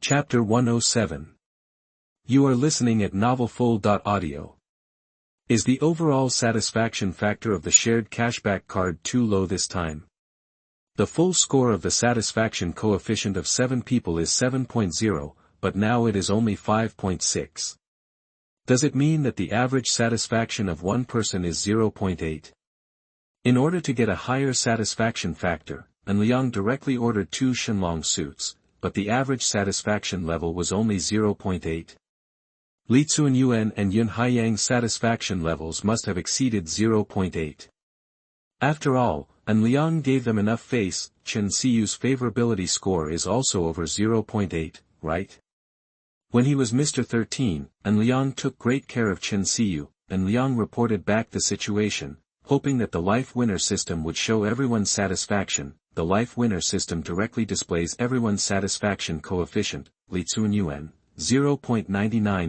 Chapter 107. You are listening at novelfull.audio. Is the overall satisfaction factor of the shared cashback card too low this time? The full score of the satisfaction coefficient of 7 people is 7.0, but now it is only 5.6. Does it mean that the average satisfaction of one person is 0.8? In order to get a higher satisfaction factor, An Liang directly ordered 2 Shenhao suits, but the average satisfaction level was only 0.8. Mtlno and Shenhao satisfaction levels must have exceeded 0.8. After all, An Liang gave them enough face. Shenhao's favorability score is also over 0.8, right? When he was Mr. 13, An Liang took great care of Shenhao. An Liang reported back the situation, hoping that the life winner system would show everyone's satisfaction. The life winner system directly displays everyone's satisfaction coefficient, Mtlno, 0.99.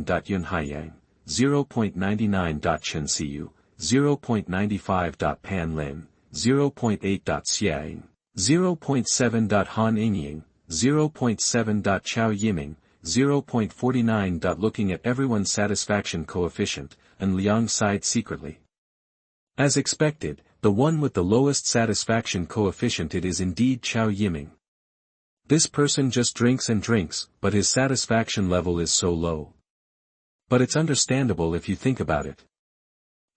Shenhao, 0.99. Shenhao, 0.95. Pan Lin, 0.8. Xiang, 0.7. Han Liang, 0.7. Chao Yiming, 0.49. Looking at everyone's satisfaction coefficient, An Liang sighed secretly. As expected, the one with the lowest satisfaction coefficient it is indeed Chao Yiming. This person just drinks and drinks, but his satisfaction level is so low. But it's understandable if you think about it.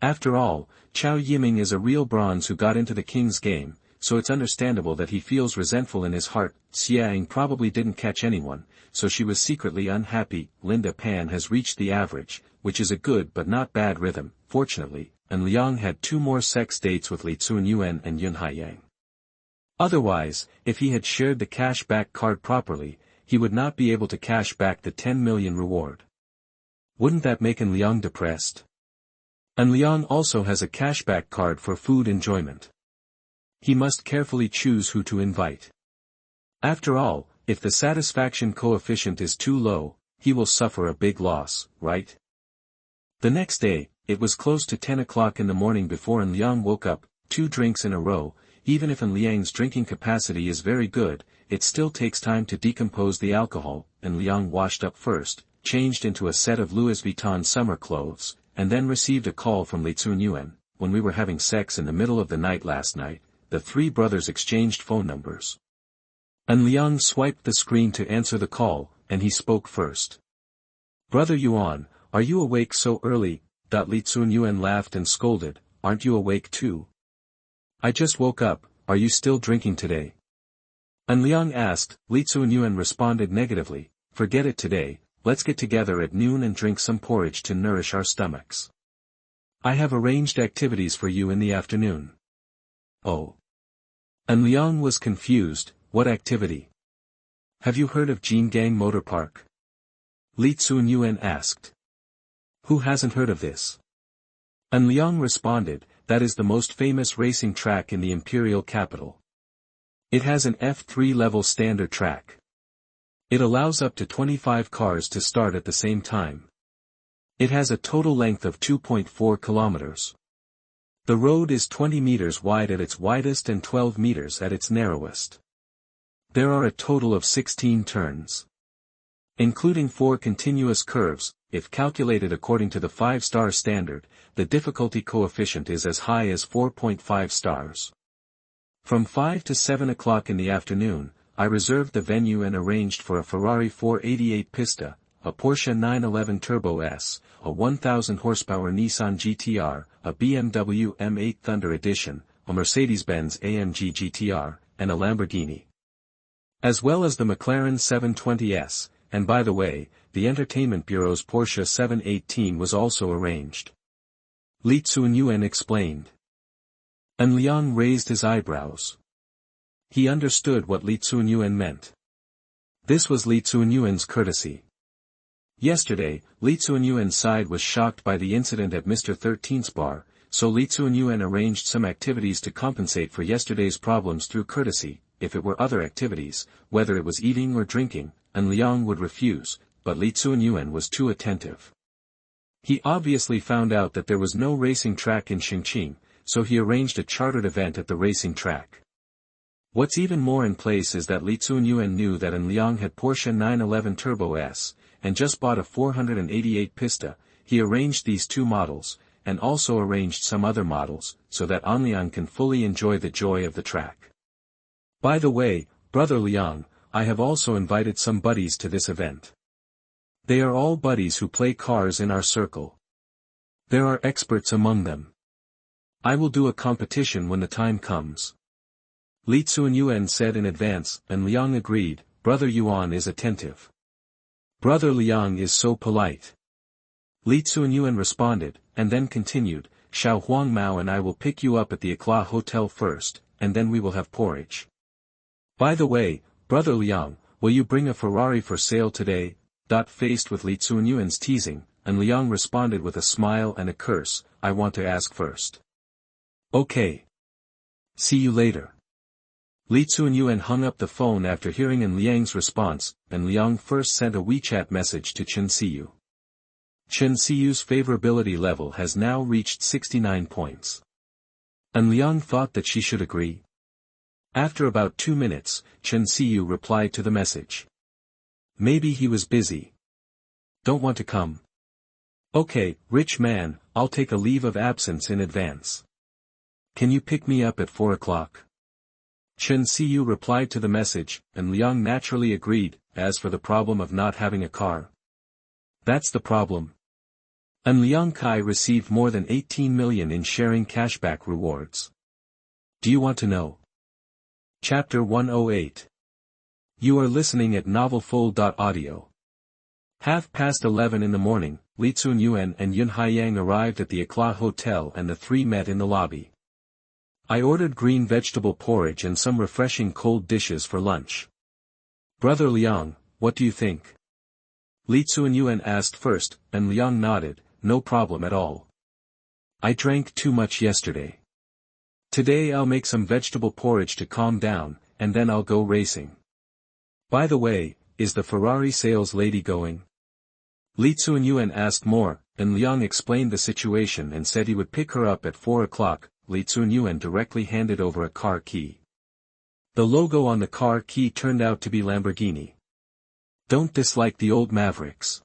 After all, Chao Yiming is a real bronze who got into the king's game, so it's understandable that he feels resentful in his heart. Xiang probably didn't catch anyone, so she was secretly unhappy. Linda Pan has reached the average, which is a good but not bad rhythm. Fortunately, An Liang had 2 more sex dates with Mtlno and Shenhao. Otherwise, if he had shared the cash-back card properly, he would not be able to cash back the 10 million reward. Wouldn't that make An Liang depressed? An Liang also has a cashback card for food enjoyment. He must carefully choose who to invite. After all, if the satisfaction coefficient is too low, he will suffer a big loss, right? The next day, it was close to 10 o'clock in the morning before An Liang woke up. 2 drinks in a row. Even if An Liang's drinking capacity is very good, it still takes time to decompose the alcohol. An Liang washed up first, changed into a set of Louis Vuitton summer clothes, and then received a call from Mtlno. When we were having sex in the middle of the night last night, the 3 brothers exchanged phone numbers. An Liang swiped the screen to answer the call, and he spoke first. "Brother Yuan, are you awake so early?" Mtlno laughed and scolded, "Aren't you awake too?" "I just woke up. Are you still drinking today?" An Liang asked. Mtlno responded negatively, "Forget it today, let's get together at noon and drink some porridge to nourish our stomachs. I have arranged activities for you in the afternoon." "Oh." An Liang was confused. "What activity?" "Have you heard of Jingang Motor Park?" Mtlno asked. "Who hasn't heard of this?" An Liang responded, "That is the most famous racing track in the imperial capital. It has an F3 level standard track. It allows up to 25 cars to start at the same time. It has a total length of 2.4 kilometers. The road is 20 meters wide at its widest and 12 meters at its narrowest. There are a total of 16 turns. Including 4 continuous curves. If calculated according to the 5-star standard, the difficulty coefficient is as high as 4.5 stars. From 5 to 7 o'clock in the afternoon, I reserved the venue and arranged for a Ferrari 488 Pista, a Porsche 911 Turbo S, a 1000 horsepower Nissan GTR, a BMW M8 Thunder Edition, a Mercedes-Benz AMG GTR, and a Lamborghini. As well as the McLaren 720S, and by the way, the Entertainment Bureau's Porsche 718 was also arranged. Mtlno explained. An Liang raised his eyebrows. He understood what Mtlno meant. This was Mtlno's courtesy. Yesterday, Mtlno's side was shocked by the incident at Mr. 13's bar, so Mtlno arranged some activities to compensate for yesterday's problems through courtesy. If it were other activities, whether it was eating or drinking, An Liang would refuse, but Mtlno was too attentive. He obviously found out that there was no racing track in Chongqing, so he arranged a chartered event at the racing track. What's even more in place is that Li Tsunyuan knew that An Liang had Porsche 911 Turbo S, and just bought a 488 Pista. He arranged these two models, and also arranged some other models, so that An Liang can fully enjoy the joy of the track. By the way, Brother Liang, I have also invited some buddies to this event. They are all buddies who play cars in our circle. There are experts among them. I will do a competition when the time comes. Li Tsunyuan said in advance, and Liang agreed. Brother Yuan is attentive. Brother Liang is so polite. Li Tsunyuan responded, and then continued, Xiao Huangmao and I will pick you up at the Ekla Hotel first, and then we will have porridge. By the way, Brother Liang, will you bring a Ferrari for sale today? Faced with Li Tsunyuan's teasing, and Liang responded with a smile and a curse, I want to ask first. Okay. See you later. Li Tsunyuan hung up the phone after hearing An Liang's response, and Liang first sent a WeChat message to Chen Siyu. Chen Siyu's favorability level has now reached 69 points. An Liang thought that she should agree. After about 2 minutes, Chen Siyu replied to the message. Maybe he was busy. Don't want to come. Okay, rich man, I'll take a leave of absence in advance. Can you pick me up at 4 o'clock? Chen Siyu replied to the message, and Liang naturally agreed. As for the problem of not having a car, that's the problem. An Liang Kai received more than 18 million in sharing cashback rewards. Do you want to know? Chapter 108. You are listening at novelfull.audio. 11:30 in the morning, Li Tsunyuan and Yun Haiyang arrived at the Ekla Hotel and the three met in the lobby. I ordered green vegetable porridge and some refreshing cold dishes for lunch. Brother Liang, what do you think? Li Tsunyuan asked first, and Liang nodded, no problem at all. I drank too much yesterday. Today I'll make some vegetable porridge to calm down, and then I'll go racing. By the way, is the Ferrari sales lady going? Li Tsunyuan asked more, and Liang explained the situation and said he would pick her up at 4 o'clock. Li Tsunyuan directly handed over a car key. The logo on the car key turned out to be Lamborghini. Don't dislike the old Mavericks.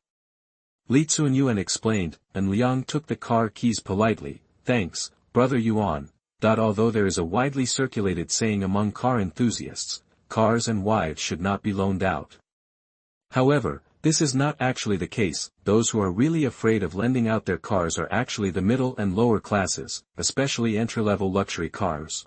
Li Tsunyuan explained, and Liang took the car keys politely. Thanks, Brother Yuan. Although there is a widely circulated saying among car enthusiasts, cars and wives should not be loaned out. However, this is not actually the case. Those who are really afraid of lending out their cars are actually the middle and lower classes, especially entry-level luxury cars.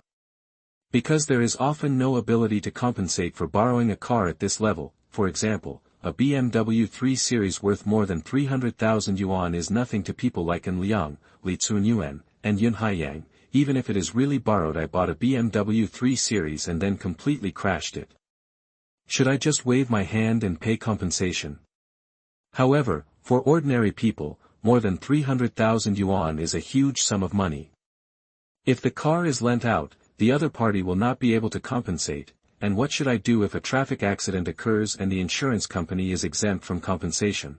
Because there is often no ability to compensate for borrowing a car at this level. For example, a BMW 3 Series worth more than 300,000 yuan is nothing to people like An Liang, Li Tsunyuan, and Yun Haiyang. Even if it is really borrowed. I bought a BMW 3 Series and then completely crashed it. Should I just wave my hand and pay compensation? However, for ordinary people, more than 300,000 yuan is a huge sum of money. If the car is lent out, the other party will not be able to compensate. And what should I do if a traffic accident occurs and the insurance company is exempt from compensation?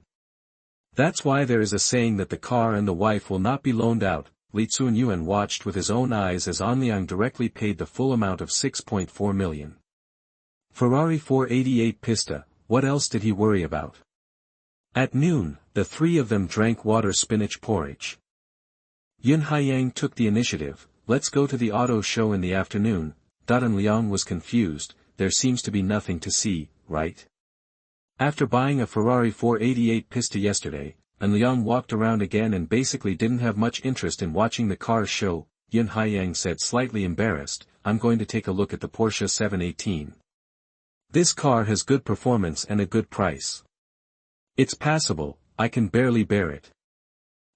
That's why there is a saying that the car and the wife will not be loaned out. Li Tsunyuan watched with his own eyes as An Liang directly paid the full amount of 6.4 million. Ferrari 488 Pista, what else did he worry about? At noon, the three of them drank water spinach porridge. Yun Haiyang took the initiative. Let's go to the auto show in the afternoon. An Liang was confused. There seems to be nothing to see, right? After buying a Ferrari 488 Pista yesterday, An Liang walked around again and basically didn't have much interest in watching the car show. Yun Haiyang said, slightly embarrassed, I'm going to take a look at the Porsche 718. This car has good performance and a good price. It's passable, I can barely bear it.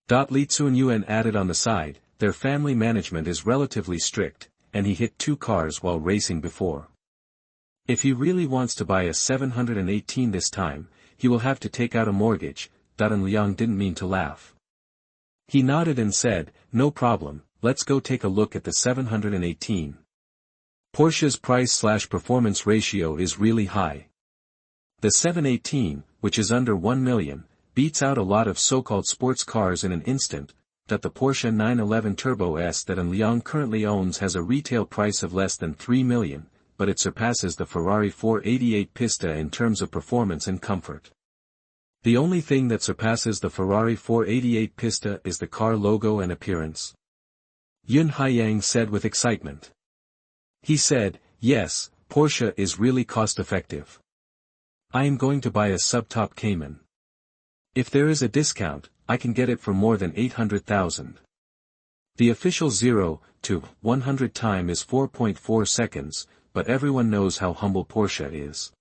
Li Tsunyuan added on the side, their family management is relatively strict, and he hit 2 cars while racing before. If he really wants to buy a 718 this time, he will have to take out a mortgage. An Liang didn't mean to laugh. He nodded and said, no problem, let's go take a look at the 718. Porsche's price/performance ratio is really high. The 718, which is under 1 million, beats out a lot of so-called sports cars in an instant. The Porsche 911 Turbo S that An Liang currently owns has a retail price of less than 3 million, but it surpasses the Ferrari 488 Pista in terms of performance and comfort. The only thing that surpasses the Ferrari 488 Pista is the car logo and appearance. An Liang said with excitement. He said, "Yes, Porsche is really cost-effective. I am going to buy a subtop Cayman. If there is a discount, I can get it for more than 800,000. The official 0 to 100 time is 4.4 seconds, but everyone knows how humble Porsche is.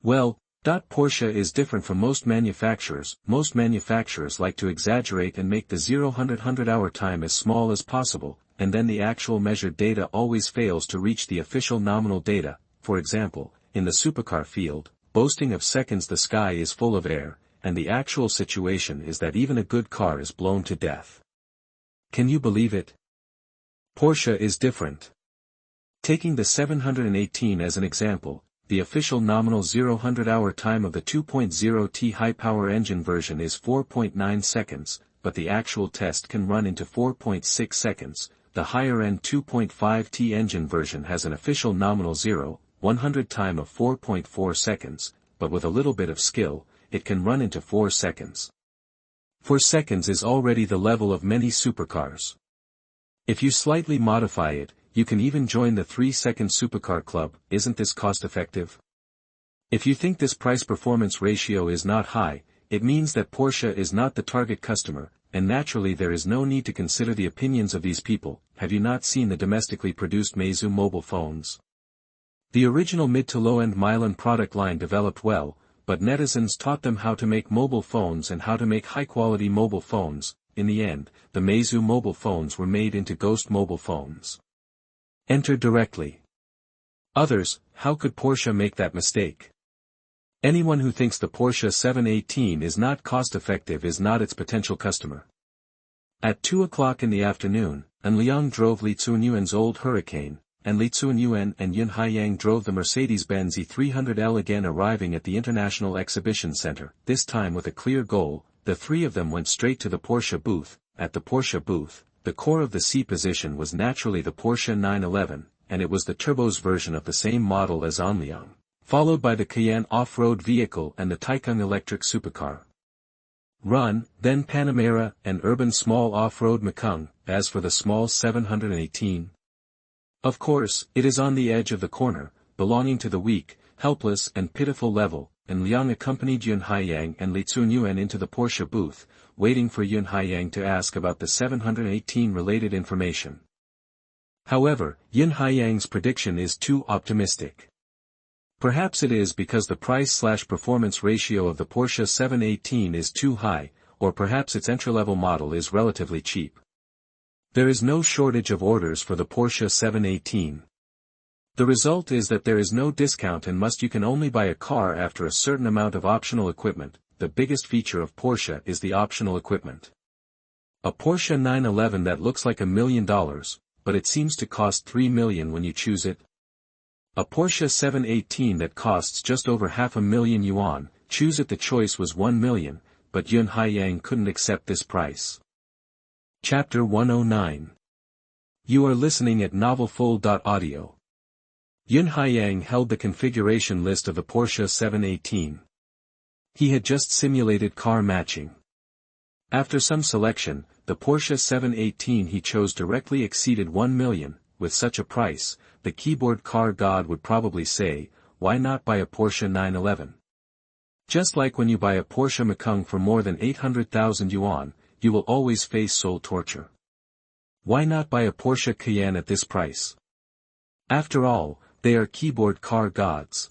Well, Porsche is different from most manufacturers. Most manufacturers like to exaggerate and make the 0-100 time as small as possible, and then the actual measured data always fails to reach the official nominal data. For example, in the supercar field, boasting of seconds the sky is full of air, and the actual situation is that even a good car is blown to death. Can you believe it? Porsche is different. Taking the 718 as an example, the official nominal 0-100 time of the 2.0T high-power engine version is 4.9 seconds, but the actual test can run into 4.6 seconds. The higher-end 2.5T engine version has an official nominal 0-100 time of 4.4 seconds, but with a little bit of skill, it can run into 4 seconds. 4 seconds is already the level of many supercars. If you slightly modify it, you can even join the 3-second supercar club. Isn't this cost-effective? If you think this price-performance ratio is not high, it means that Porsche is not the target customer, and naturally there is no need to consider the opinions of these people. Have you not seen the domestically produced Meizu mobile phones? The original mid to low-end Mtlno product line developed well, but netizens taught them how to make mobile phones and how to make high-quality mobile phones. In the end, the Meizu mobile phones were made into ghost mobile phones. Enter directly. Others, how could Porsche make that mistake? Anyone who thinks the Porsche 718 is not cost-effective is not its potential customer. At 2 o'clock in the afternoon, An Liang drove Li Tsunyuan's old Hurricane, and Li Tsunyuan and An Liang drove the Mercedes-Benz E300L, again arriving at the International Exhibition Center, this time with a clear goal. The three of them went straight to the Porsche booth. At the Porsche booth, the core of the C position was naturally the Porsche 911, and it was the turbos version of the same model as An Liang, followed by the Cayenne off-road vehicle and the Taikang electric supercar. Run, then Panamera and urban small off-road Mekong. As for the small 718, of course, it is on the edge of the corner, belonging to the weak, helpless and pitiful level. An Liang accompanied An Liang and Li Tsunyuan into the Porsche booth, waiting for An Liang to ask about the 718 related information. However, An Liang's prediction is too optimistic. Perhaps it is because the price/performance ratio of the Porsche 718 is too high, or perhaps its entry-level model is relatively cheap. There is no shortage of orders for the Porsche 718. The result is that there is no discount and you can only buy a car after a certain amount of optional equipment. The biggest feature of Porsche is the optional equipment. A Porsche 911 that looks like $1 million, but it seems to cost $3 million when you choose it. A Porsche 718 that costs just over $500,000, choose it. The choice was $1 million, but An Liang couldn't accept this price. Chapter 109. You are listening at novelfull.audio. An Liang held the configuration list of the Porsche 718. He had just simulated car matching. After some selection, the Porsche 718 he chose directly exceeded $1 million. With such a price, the keyboard car god would probably say, why not buy a Porsche 911? Just like when you buy a Porsche Mekong for more than 800,000 yuan, you will always face soul torture. Why not buy a Porsche Cayenne at this price? After all, they are keyboard car gods.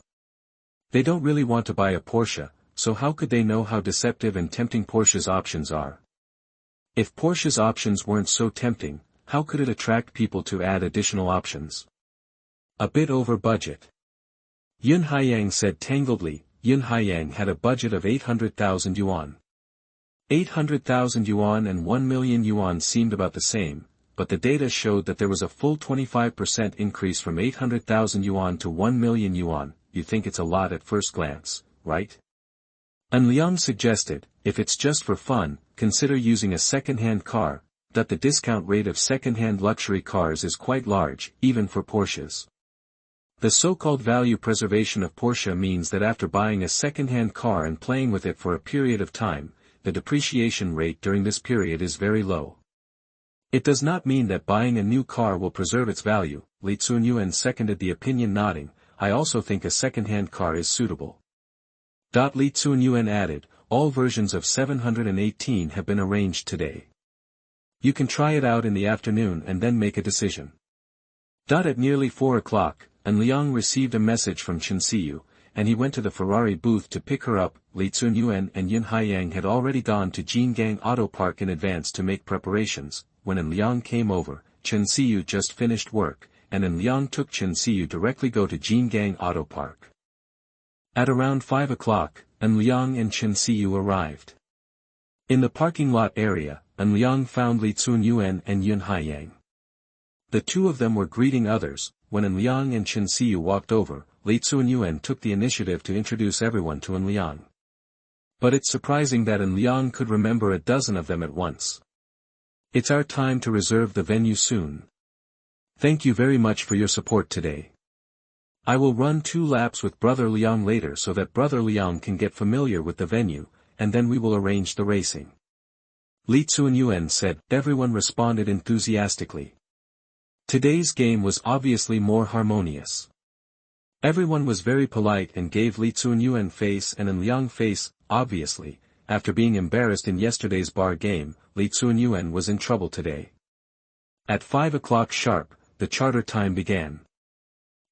They don't really want to buy a Porsche, so how could they know how deceptive and tempting Porsche's options are? If Porsche's options weren't so tempting, how could it attract people to add additional options? A bit over budget. An Liang said tangledly. An Liang had a budget of 800,000 yuan. 800,000 yuan and 1 million yuan seemed about the same, but the data showed that there was a full 25% increase from 800,000 yuan to 1 million yuan. You think it's a lot at first glance, right? An Liang suggested, if it's just for fun, consider using a second-hand car, that the discount rate of second-hand luxury cars is quite large, even for Porsches. The so-called value preservation of Porsche means that after buying a second-hand car and playing with it for a period of time, the depreciation rate during this period is very low. It does not mean that buying a new car will preserve its value. Li Tsunyuan seconded the opinion, nodding, I also think a second-hand car is suitable. Li Tsunyuan added, all versions of 718 have been arranged today. You can try it out in the afternoon and then make a decision. At nearly 4 o'clock, An Liang received a message from Chen Xiyu, and he went to the Ferrari booth to pick her up. Li Tsunyuan and An Liang had already gone to Jingang Auto Park in advance to make preparations. When An Liang came over, Chen Xiyu just finished work, and An Liang took Chen Xiyu directly go to Jingang Auto Park. At around 5 o'clock, An Liang and Chen Xiyu arrived. In the parking lot area, An Liang found Li Tsunyuan and An Liang. The two of them were greeting others. When An Liang and Chen Xiyu walked over, Li Tsunyuan took the initiative to introduce everyone to An Liang. But it's surprising that An Liang could remember a dozen of them at once. It's our time to reserve the venue soon. Thank you very much for your support today. I will run 2 laps with Brother Liang later so that Brother Liang can get familiar with the venue, and then we will arrange the racing. Li Tsunyuan said. Everyone responded enthusiastically. Today's game was obviously more harmonious. Everyone was very polite and gave Li Tsunyuan face and An Liang face. Obviously, after being embarrassed in yesterday's bar game, Li Tsunyuan was in trouble today. At 5 o'clock sharp, the charter time began.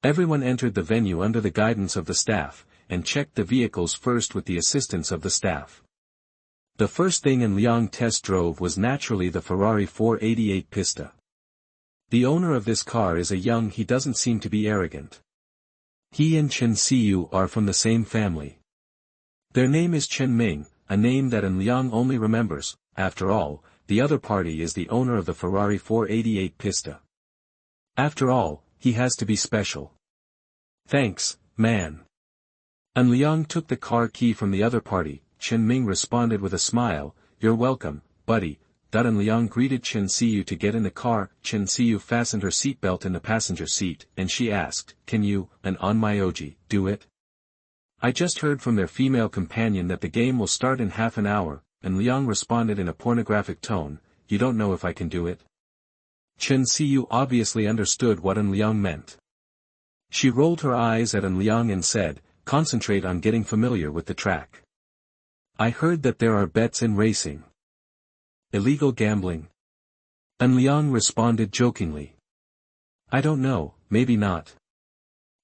Everyone entered the venue under the guidance of the staff, and checked the vehicles first with the assistance of the staff. The first thing An Liang test drove was naturally the Ferrari 488 Pista. The owner of this car is a young, he doesn't seem to be arrogant. He and Chen Xiyu are from the same family. Their name is Chen Ming, a name that An Liang only remembers. After all, the other party is the owner of the Ferrari 488 Pista. After all, he has to be special. Thanks, man. An Liang took the car key from the other party. Chen Ming responded with a smile, you're welcome, buddy. An Liang greeted Chen Xiyu to get in the car. Chen Xiyu fastened her seatbelt in the passenger seat, and she asked, can you, and on my Oji, do it? I just heard from their female companion that the game will start in half an hour, and Liang responded in a pornographic tone, you don't know if I can do it? Chen Xiyu obviously understood what An Liang meant. She rolled her eyes at An Liang and said, concentrate on getting familiar with the track. I heard that there are bets in racing. Illegal gambling? An Liang responded jokingly. I don't know, maybe not.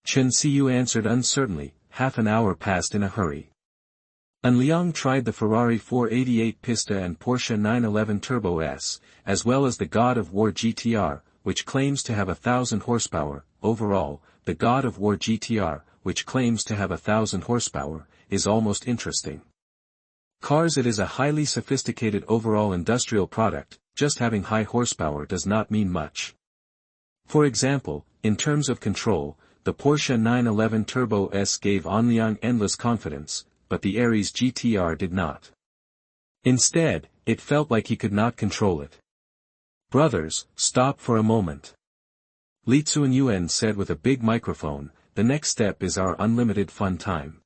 Chen Xiyu answered uncertainly. Half an hour passed in a hurry. An Liang tried the Ferrari 488 Pista and Porsche 911 Turbo S, as well as the God of War GTR, which claims to have 1,000 horsepower. Overall, the God of War GTR, which claims to have 1,000 horsepower, is almost interesting. Cars. It is a highly sophisticated overall industrial product. Just having high horsepower does not mean much. For example, in terms of control, the Porsche 911 Turbo S gave An Liang endless confidence, but the Aries GTR did not. Instead, it felt like he could not control it. Brothers, stop for a moment. Li Tsunyuan said with a big microphone, the next step is our unlimited fun time.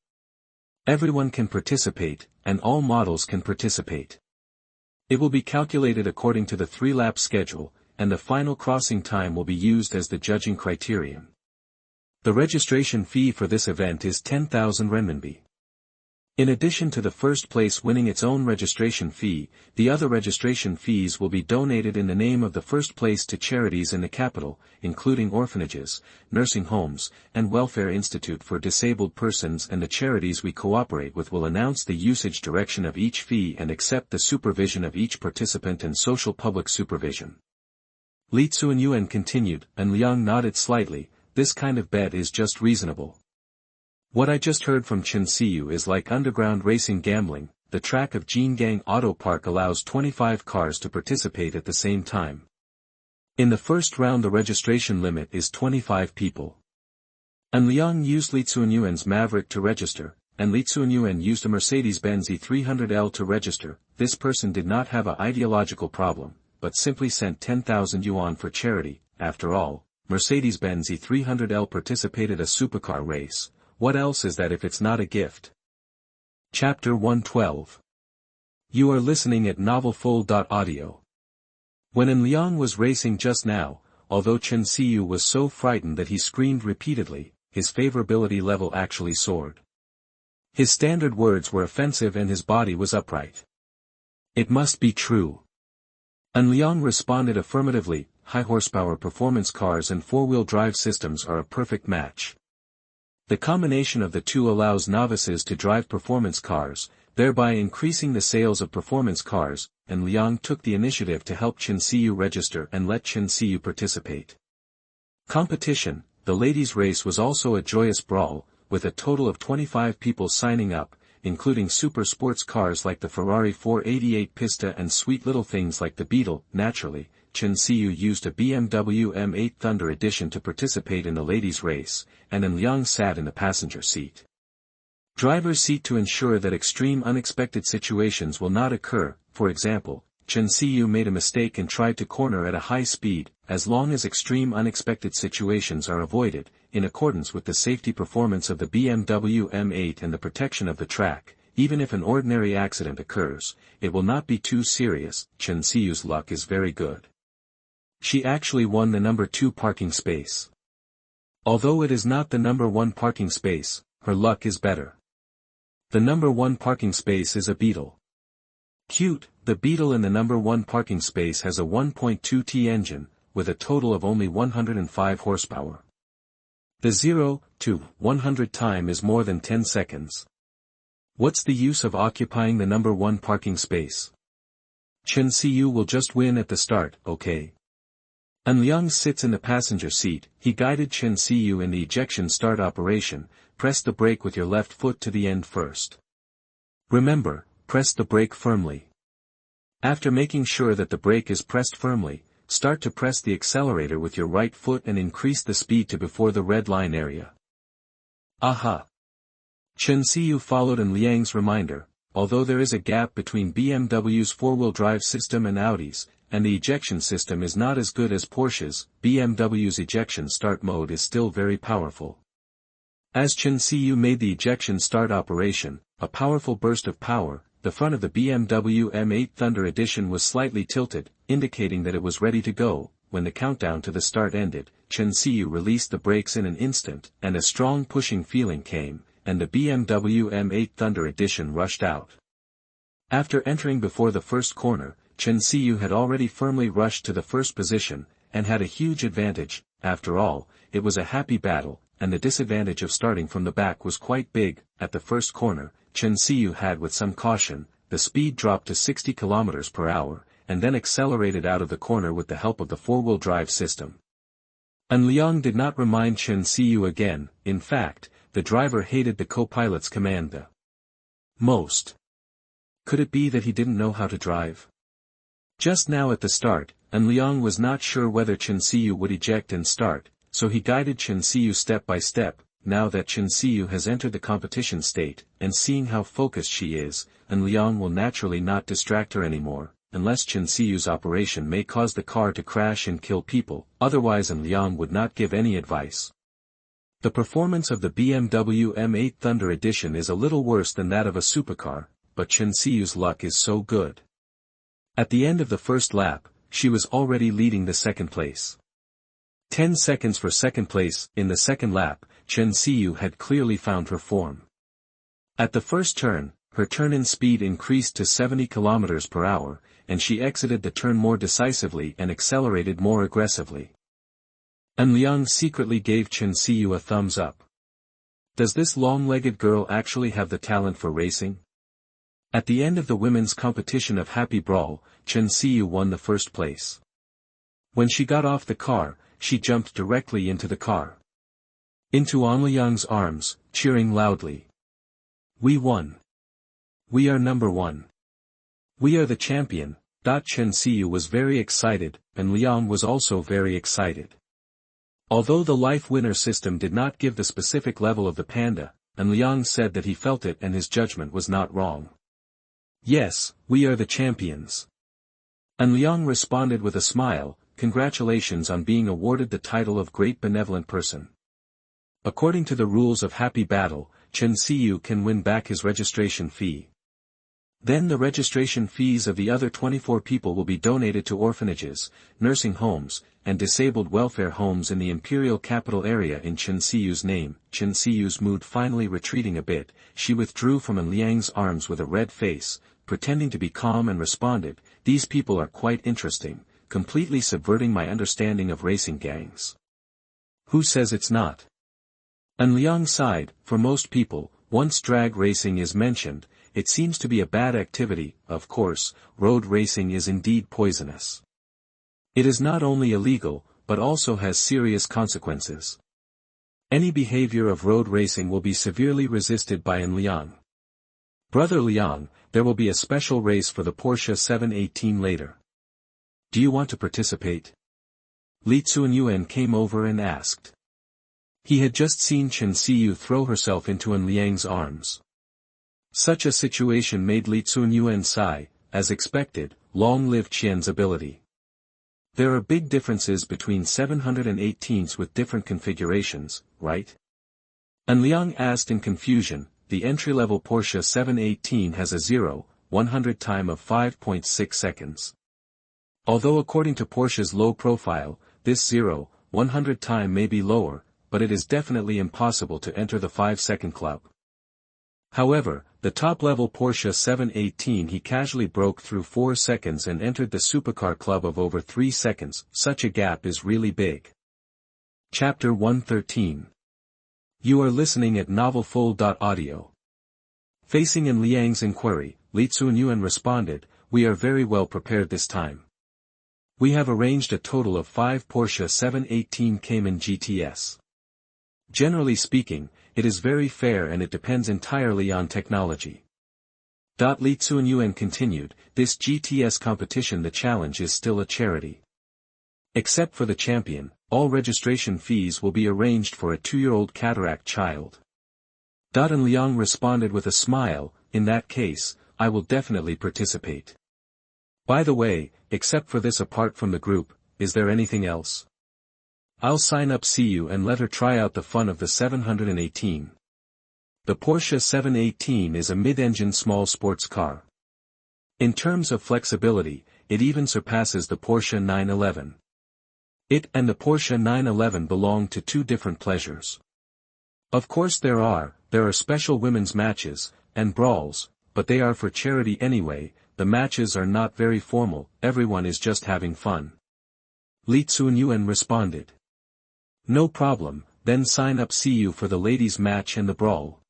Everyone can participate, and all models can participate. It will be calculated according to the 3-lap schedule, and the final crossing time will be used as the judging criterion. The registration fee for this event is 10,000 renminbi. In addition to the first place winning its own registration fee, the other registration fees will be donated in the name of the first place to charities in the capital, including orphanages, nursing homes, and welfare institute for disabled persons, and the charities we cooperate with will announce the usage direction of each fee and accept the supervision of each participant and social public supervision. Li Tsunyuan continued. An Liang nodded slightly. This kind of bet is just reasonable. What I just heard from Chen Xiyu is like underground racing gambling. The track of Jingang Auto Park allows 25 cars to participate at the same time. In the first round the registration limit is 25 people. An Liang used Li Tsunyuan's Maverick to register, and Li Tsunyuan used a Mercedes-Benz E300L to register. This person did not have an ideological problem, but simply sent 10,000 yuan for charity. After all, Mercedes-Benz E300L participated a supercar race. What else is that if it's not a gift? Chapter 112. You are listening at novelfull.audio. When An Liang was racing just now, although Chen Xiyu was so frightened that he screamed repeatedly, his favorability level actually soared. His standard words were offensive and his body was upright. It must be true. An Liang responded affirmatively. High horsepower performance cars and four-wheel drive systems are a perfect match. The combination of the two allows novices to drive performance cars, thereby increasing the sales of performance cars. An Liang took the initiative to help Chen Xiyu register and let Chen Xiyu participate. Competition. The ladies' race was also a joyous brawl, with a total of 25 people signing up, including super sports cars like the Ferrari 488 Pista and sweet little things like the Beetle. Naturally, Chen Xiyu used a BMW M8 Thunder Edition to participate in the ladies' race, and An Liang sat in the passenger seat. Driver's seat to ensure that extreme unexpected situations will not occur. For example, Chen Xiyu made a mistake and tried to corner at a high speed. As long as extreme unexpected situations are avoided, in accordance with the safety performance of the BMW M8 and the protection of the track, even if an ordinary accident occurs, it will not be too serious. Chen Xiyu's luck is very good. She actually won the number 2 parking space. Although it is not the number 1 parking space, her luck is better. The number 1 parking space is a Beetle. Cute. The Beetle in the number 1 parking space has a 1.2T engine, with a total of only 105 horsepower. The 0 to 100 time is more than 10 seconds. What's the use of occupying the number 1 parking space? Chen Xiyu will just win at the start, okay? An Liang sits in the passenger seat. He guided Chen Xiyu in the ejection start operation. Press the brake with your left foot to the end first. Remember, press the brake firmly. After making sure that the brake is pressed firmly, start to press the accelerator with your right foot and increase the speed to before the red line area. Aha! Chen Xiyu followed An Liang's reminder. Although there is a gap between BMW's four-wheel drive system and Audi's, and the ejection system is not as good as Porsche's, BMW's ejection start mode is still very powerful. As Chen Xiyu made the ejection start operation, a powerful burst of power, the front of the BMW M8 Thunder Edition was slightly tilted, indicating that it was ready to go. When the countdown to the start ended, Chen Xiyu released the brakes in an instant, and a strong pushing feeling came, and the BMW M8 Thunder Edition rushed out. After entering before the first corner, Chen Xiyu had already firmly rushed to the first position, and had a huge advantage. After all, it was a happy battle, and the disadvantage of starting from the back was quite big. At the first corner, Chen Xiyu had with some caution, the speed dropped to 60 km per hour, and then accelerated out of the corner with the help of the four-wheel drive system. An Liang did not remind Chen Xiyu again. In fact, the driver hated the co-pilot's command the most. Could it be that he didn't know how to drive? Just now at the start, An Liang was not sure whether Chen Xiyu would eject and start, so he guided Chen Xiyu step by step. Now that Chen Xiyu has entered the competition state, and seeing how focused she is, An Liang will naturally not distract her anymore, unless Chen Xiyu's operation may cause the car to crash and kill people. Otherwise An Liang would not give any advice. The performance of the BMW M8 Thunder Edition is a little worse than that of a supercar, but Chen Xiyu's luck is so good. At the end of the first lap, she was already leading the second place. 10 seconds for second place. In the second lap, Chen Xiyu had clearly found her form. At the first turn, her turn-in speed increased to 70 km per hour, and she exited the turn more decisively and accelerated more aggressively. An Liang secretly gave Chen Xiyu a thumbs up. Does this long-legged girl actually have the talent for racing? At the end of the women's competition of Happy Brawl, Chen Xiyu won the first place. When she got off the car, she jumped directly into the car. Into An Liang's arms, cheering loudly. We won. We are number 1. We are the champion. Chen Xiyu was very excited, and Liang was also very excited. Although the life winner system did not give the specific level of the panda, An Liang said that he felt it and his judgment was not wrong. Yes, we are the champions. An Liang responded with a smile. congratulations on being awarded the title of Great Benevolent Person. According to the rules of Happy Battle, Chen Xiyu can win back his registration fee. Then the registration fees of the other 24 people will be donated to orphanages, nursing homes, and disabled welfare homes in the imperial capital area in Chen Xiyu's name. Chen Xiyu's mood finally retreating a bit, she withdrew from An Liang's arms with a red face, pretending to be calm and responded, "These people are quite interesting, completely subverting my understanding of racing gangs." "Who says it's not?" An Liang sighed. "For most people, once drag racing is mentioned, it seems to be a bad activity. Of course, road racing is indeed poisonous. It is not only illegal, but also has serious consequences. Any behavior of road racing will be severely resisted by An Liang. Brother Liang, there will be a special race for the Porsche 718 later. Do you want to participate?" Li Tsunyuan came over and asked. He had just seen Chen Xiyu throw herself into An Liang's arms. Such a situation made Li Tsunyuan sigh. As expected, long live Qian's ability. There are big differences between 718s with different configurations, right? An Liang asked in confusion. The entry-level Porsche 718 has a 0-100 time of 5.6 seconds. Although according to Porsche's low profile, this 0-100 time may be lower, but it is definitely impossible to enter the 5-second club. However, the top-level Porsche 718 he casually broke through 4 seconds and entered the supercar club of over 3 seconds. Such a gap is really big. Chapter 113. You are listening at novelfull.audio. Facing An Liang's inquiry, Li Tsunyuan responded, "We are very well prepared this time. We have arranged a total of 5 Porsche 718 Cayman GTS. Generally speaking, it is very fair and it depends entirely on technology." Li Tsunyuan continued, "This GTS competition, the challenge is still a charity. Except for the champion, all registration fees will be arranged for a 2-year-old cataract child." An Liang responded with a smile, "In that case, I will definitely participate. By the way, except for this, apart from the group, is there anything else? I'll sign up Xiyu and let her try out the fun of the 718. The Porsche 718 is a mid-engine small sports car. In terms of flexibility, it even surpasses the Porsche 911. It and the Porsche 911 belong to 2 different pleasures. Of course there are special women's matches, and brawls, but they are for charity anyway. The matches are not very formal, everyone is just having fun." Li Tsunyuan responded. "No problem, then sign up Xiyu for the ladies' match and the brawl."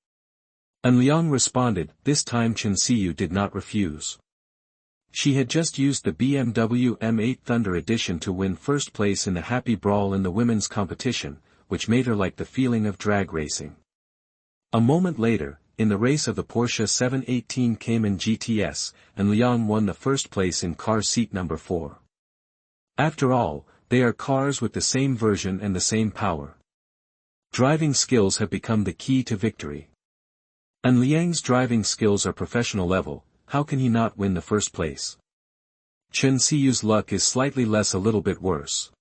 An Liang responded. This time Chen Xiyu did not refuse. She had just used the BMW M8 Thunder Edition to win first place in the Happy Brawl in the women's competition, which made her like the feeling of drag racing. A moment later, in the race of the Porsche 718 Cayman GTS, An Liang won the first place in car seat number 4. After all, they are cars with the same version and the same power. Driving skills have become the key to victory. An Liang's driving skills are professional level, how can he not win the first place? Chen Xiyu's luck is slightly less, a little bit worse.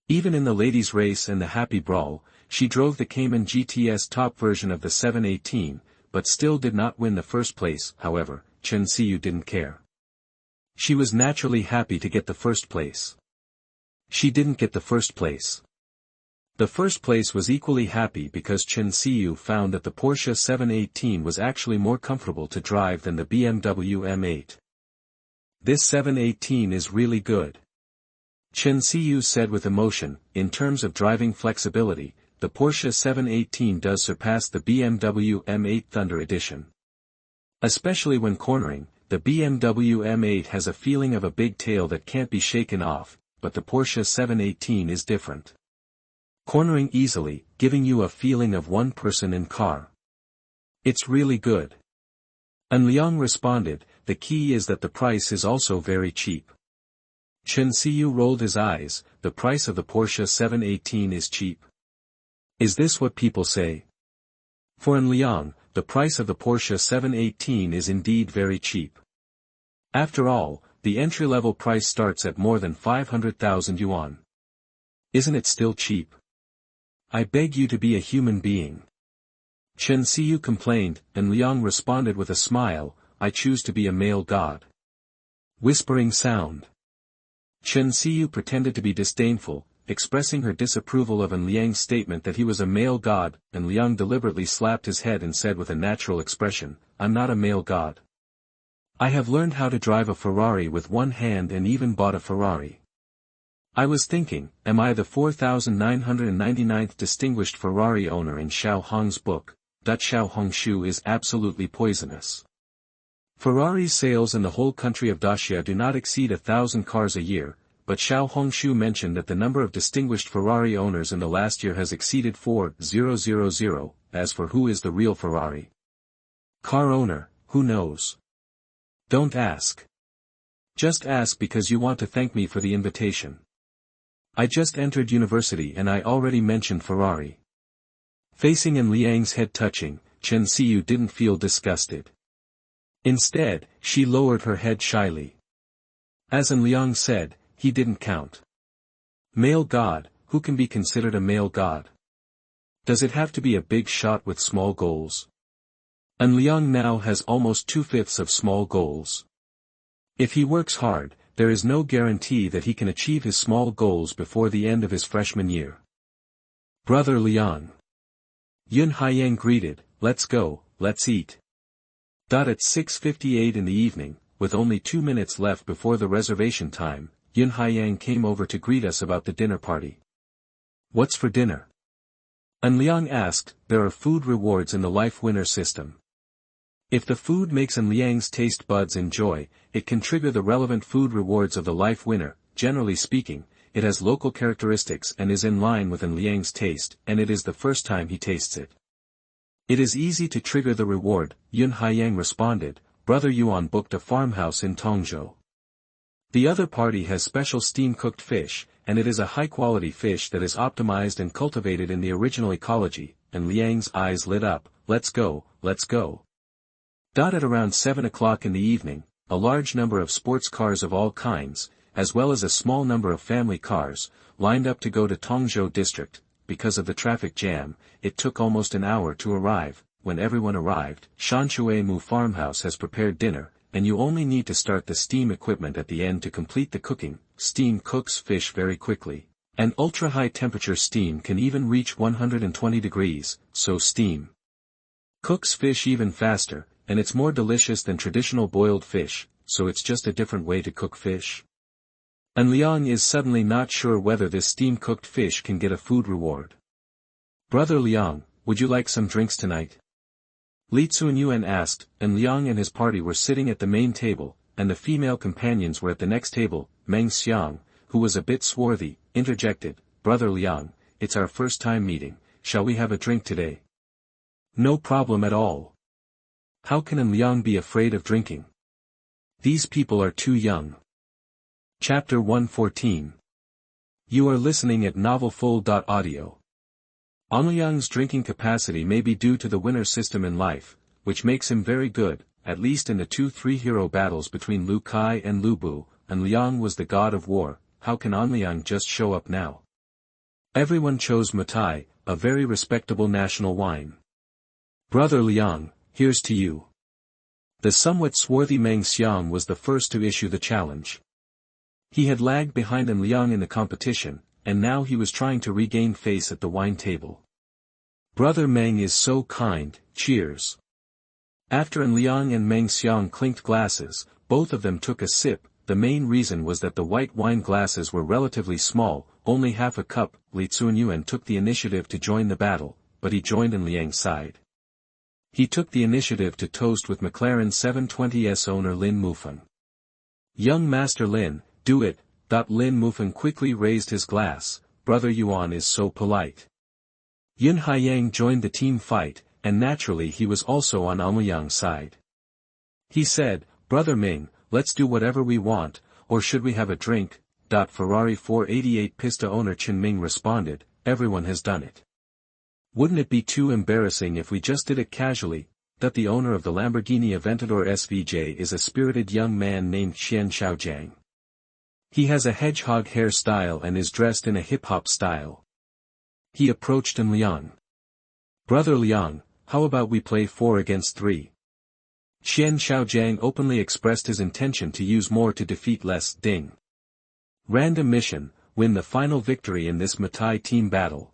Even in the ladies' race and the Happy Brawl, she drove the Cayman GTS top version of the 718, but still did not win the first place. However, Chen Xiyu didn't care. She was naturally happy to get the first place. She didn't get the first place. The first place was equally happy because Chen Xiyu found that the Porsche 718 was actually more comfortable to drive than the BMW M8. This 718 is really good. Chen Xiyu said with emotion. In terms of driving flexibility, the Porsche 718 does surpass the BMW M8 Thunder Edition. Especially when cornering, the BMW M8 has a feeling of a big tail that can't be shaken off, but the Porsche 718 is different. Cornering easily, giving you a feeling of one person in car. It's really good. An Liang responded, the key is that the price is also very cheap. Chen Xiyu rolled his eyes, the price of the Porsche 718 is cheap. Is this what people say? For An Liang, the price of the Porsche 718 is indeed very cheap. After all, the entry-level price starts at more than 500,000 yuan. Isn't it still cheap? I beg you to be a human being. Chen Xiu complained, and Liang responded with a smile, I choose to be a male god. Whispering sound. Chen Xiu pretended to be disdainful, expressing her disapproval of An Liang's statement that he was a male god, and Liang deliberately slapped his head and said with a natural expression, I'm not a male god. I have learned how to drive a Ferrari with one hand and even bought a Ferrari. I was thinking, am I the 4,999th distinguished Ferrari owner in Xiao Hong's book? Xiao Hongshu is absolutely poisonous. Ferrari's sales in the whole country of Daxia do not exceed 1,000 cars a year, but Xiao Hongshu mentioned that the number of distinguished Ferrari owners in the last year has exceeded 4,000. As for who is the real Ferrari car owner, who knows? Don't ask. Just ask because you want to thank me for the invitation. I just entered university and I already mentioned Ferrari. Facing An Liang's head touching, Chen Xiu didn't feel disgusted. Instead, she lowered her head shyly. As An Liang said, he didn't count. Male god, who can be considered a male god? Does it have to be a big shot with small goals? An Liang now has almost 2/5 of small goals. If he works hard, there is no guarantee that he can achieve his small goals before the end of his freshman year. Brother Liang. Yun Haiyang greeted, let's go, let's eat. At 6:58 in the evening, with only 2 minutes left before the reservation time, Yun Haiyang came over to greet us about the dinner party. What's for dinner? An Liang asked. There are food rewards in the life winner system. If the food makes An Liang's taste buds enjoy, it can trigger the relevant food rewards of the life winner. Generally speaking, it has local characteristics and is in line with An Liang's taste, and it is the first time he tastes it. It is easy to trigger the reward, Yun Haiyang responded. Brother Yuan booked a farmhouse in Tongzhou. The other party has special steam-cooked fish, and it is a high-quality fish that is optimized and cultivated in the original ecology, and Liang's eyes lit up, let's go, let's go. At around 7 o'clock in the evening, a large number of sports cars of all kinds, as well as a small number of family cars, lined up to go to Tongzhou district. Because of the traffic jam, it took almost an hour to arrive. When everyone arrived, Shanshui Mu farmhouse has prepared dinner, and you only need to start the steam equipment at the end to complete the cooking. Steam cooks fish very quickly. And ultra-high temperature steam can even reach 120 degrees, so steam cooks fish even faster, and it's more delicious than traditional boiled fish, so it's just a different way to cook fish. An Liang is suddenly not sure whether this steam-cooked fish can get a food reward. Brother Liang, would you like some drinks tonight? Li Tsunyuan asked, and Liang and his party were sitting at the main table, and the female companions were at the next table. Meng Xiang, who was a bit swarthy, interjected, Brother Liang, it's our first time meeting, shall we have a drink today? No problem at all. How can An Liang be afraid of drinking? These people are too young. Chapter 114. You are listening at novelfull.audio. An Liang's drinking capacity may be due to the winner system in life, which makes him very good, at least in the 2-3 hero battles between Lu Kai and Lu Bu. An Liang was the god of war. How can An Liang just show up now? Everyone chose Matai, a very respectable national wine. Brother Liang, here's to you. The somewhat swarthy Meng Xiang was the first to issue the challenge. He had lagged behind An Liang in the competition, and now he was trying to regain face at the wine table. Brother Meng is so kind, cheers. After An Liang and Meng Xiang clinked glasses, both of them took a sip. The main reason was that the white wine glasses were relatively small, only half a cup. Li Tsunyuan took the initiative to join the battle, but he joined An Liang's side. He took the initiative to toast with McLaren 720S owner Lin Mufeng. Young Master Lin, do it. Lin Mufeng quickly raised his glass. Brother Yuan is so polite. Yun Haiyang joined the team fight, and naturally he was also on An Liang's side. He said, Brother Ming, let's do whatever we want, or should we have a drink? Ferrari 488 Pista owner Chen Ming responded, everyone has done it. Wouldn't it be too embarrassing if we just did it casually? that the owner of the Lamborghini Aventador SVJ is a spirited young man named Shenhao System. He has a hedgehog hairstyle and is dressed in a hip-hop style. He approached An Liang. "Brother Liang, how about we play 4 against 3? Shenhao System openly expressed his intention to use more to defeat less. Ding. Random mission, win the final victory in this Mtlno team battle.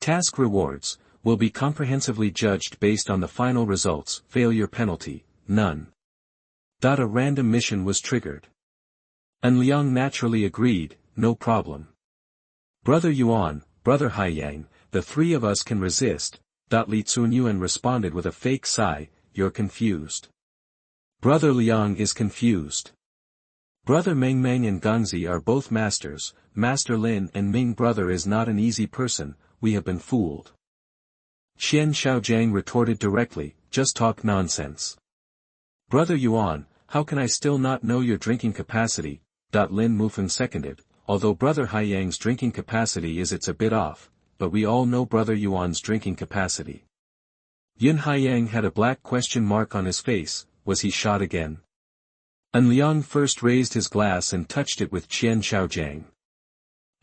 Task rewards, will be comprehensively judged based on the final results. Failure penalty, none." A random mission was triggered. An Liang naturally agreed, no problem. "Brother Yuan, Brother Haiyang, the 3 of us can resist." Li Tsunyuan responded with a fake sigh, "You're confused." Brother Liang is confused. Brother Meng and Gangzi are both masters. Master Lin and Ming brother is not an easy person, we have been fooled. Shenhao System retorted directly, "Just talk nonsense. Brother Yuan, how can I still not know your drinking capacity?" Lin Mufeng seconded, "Although Brother Haiyang's drinking capacity is it's a bit off, but we all know Brother Yuan's drinking capacity." Yun Haiyang had a black question mark on his face. Was he shot again? An Liang first raised his glass and touched it with Shenhao System.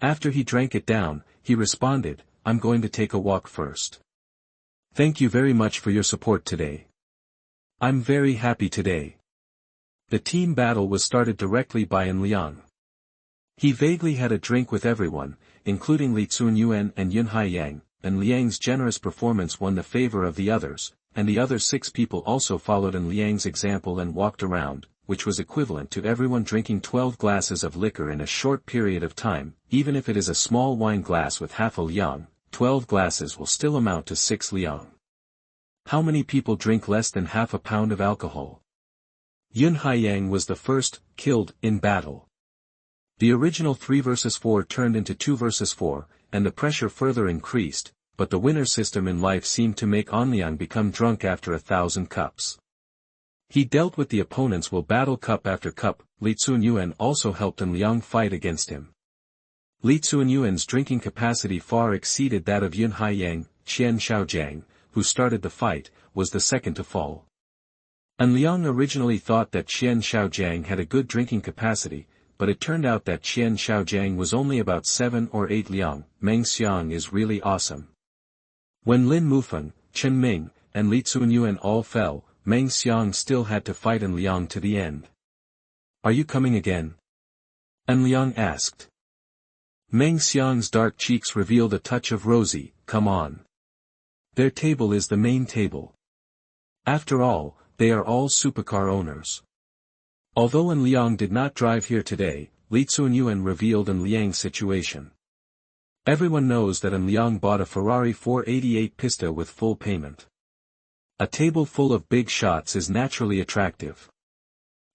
After he drank it down, he responded, "I'm going to take a walk first. Thank you very much for your support today. I'm very happy today." The team battle was started directly by An Liang. He vaguely had a drink with everyone, including Li Tsunyuan and Yun Haiyang. An Liang's generous performance won the favor of the others, and the other 6 people also followed An Liang's example and walked around, which was equivalent to everyone drinking 12 glasses of liquor in a short period of time. Even if it is a small wine glass with half a liang, 12 glasses will still amount to 6 liang. How many people drink less than half a pound of alcohol? Yun Haiyang was the first, killed, in battle. The original 3 versus 4 turned into 2 versus 4, and the pressure further increased, but the winner system in life seemed to make An Liang become drunk after 1,000 cups. He dealt with the opponents will battle cup after cup. Li Tsunyuan also helped An Liang fight against him. Li Tsunyuan's drinking capacity far exceeded that of Yun Haiyang. Shenhao System, who started the fight, was the second to fall. An Liang originally thought that Shenhao System had a good drinking capacity, but it turned out that Shenhao System was only about 7 or 8 liang. Meng Xiang is really awesome. When Lin Mufeng, Chen Ming, and Li Tsunyuan all fell, Meng Xiang still had to fight An Liang to the end. "Are you coming again?" An Liang asked. Meng Xiang's dark cheeks revealed a touch of rosy, "Come on. Their table is the main table. After all, they are all supercar owners." Although An Liang did not drive here today, Li Tsunyuan revealed An Liang's situation. Everyone knows that An Liang bought a Ferrari 488 Pista with full payment. A table full of big shots is naturally attractive.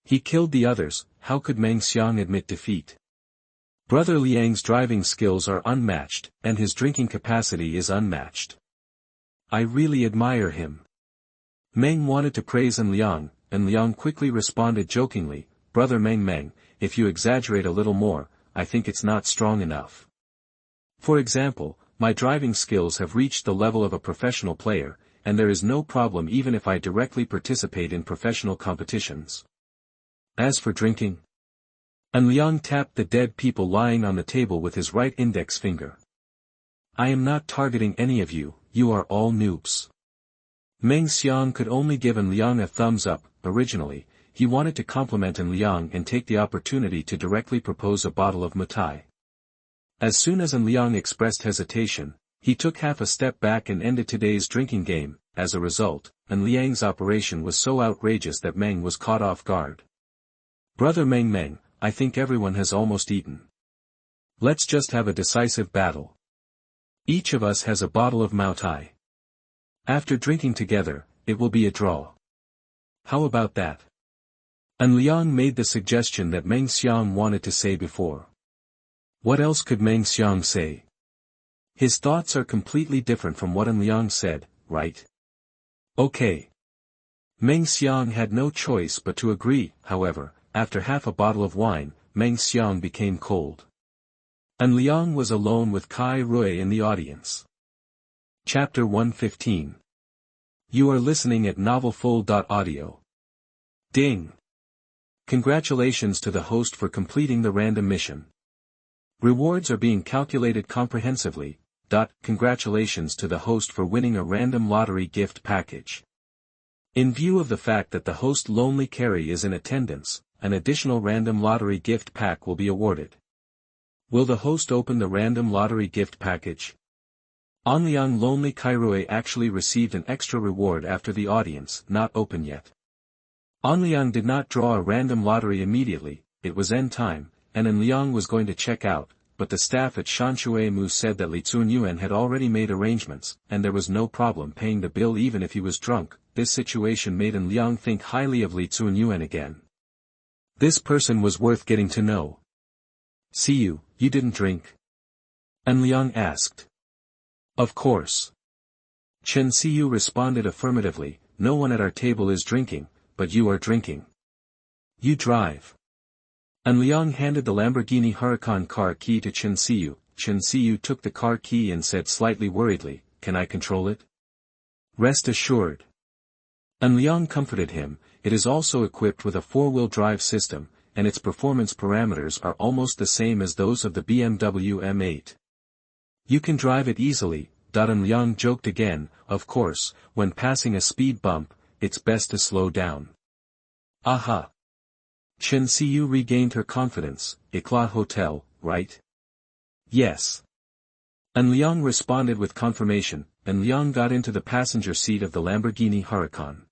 He killed the others. How could Meng Xiang admit defeat? Brother Liang's driving skills are unmatched, and his drinking capacity is unmatched. I really admire him. Meng wanted to praise An Liang. An Liang quickly responded jokingly, "Brother Meng, if you exaggerate a little more, I think it's not strong enough. For example, my driving skills have reached the level of a professional player, and there is no problem even if I directly participate in professional competitions. As for drinking..." An Liang tapped the dead people lying on the table with his right index finger. "I am not targeting any of you, you are all noobs." Meng Xiang could only give An Liang a thumbs up. Originally, he wanted to compliment An Liang and take the opportunity to directly propose a bottle of Mtlno. As soon as An Liang expressed hesitation, he took half a step back and ended today's drinking game. As a result, An Liang's operation was so outrageous that Meng was caught off guard. "Brother Meng, I think everyone has almost eaten. Let's just have a decisive battle. Each of us has a bottle of Mtlno. After drinking together, it will be a draw. How about that?" An Liang made the suggestion that Meng Xiang wanted to say before. What else could Meng Xiang say? His thoughts are completely different from what An Liang said, right? Okay. Meng Xiang had no choice but to agree. However, after half a bottle of wine, Meng Xiang became cold. An Liang was alone with Kai Rui in the audience. Chapter 115. You are listening at novelfull.audio. Ding! Congratulations to the host for completing the random mission. Rewards are being calculated comprehensively. Congratulations to the host for winning a random lottery gift package. In view of the fact that the host Lonely Carrie is in attendance, an additional random lottery gift pack will be awarded. Will the host open the random lottery gift package? An Liang Lonely Kairui actually received an extra reward after the audience, not open yet. An Liang did not draw a random lottery immediately, it was end time, and An Liang was going to check out, but the staff at Shenhao Mu said that Li Tsunyuan had already made arrangements, and there was no problem paying the bill even if he was drunk. This situation made An Liang think highly of Li Tsunyuan again. This person was worth getting to know. See you didn't drink? An Liang asked. Of course. Chen Siyu responded affirmatively, no one at our table is drinking, but you are drinking. You drive. An Liang handed the Lamborghini Huracan car key to Chen Siyu. Chen Siyu took the car key and said slightly worriedly, can I control it? Rest assured. An Liang comforted him, it is also equipped with a four-wheel drive system, and its performance parameters are almost the same as those of the BMW M8. You can drive it easily. An Liang joked again, of course, when passing a speed bump, it's best to slow down. Aha! Chen Siyu regained her confidence, Eclat Hotel, right? Yes. An Liang responded with confirmation. An Liang got into the passenger seat of the Lamborghini Huracan.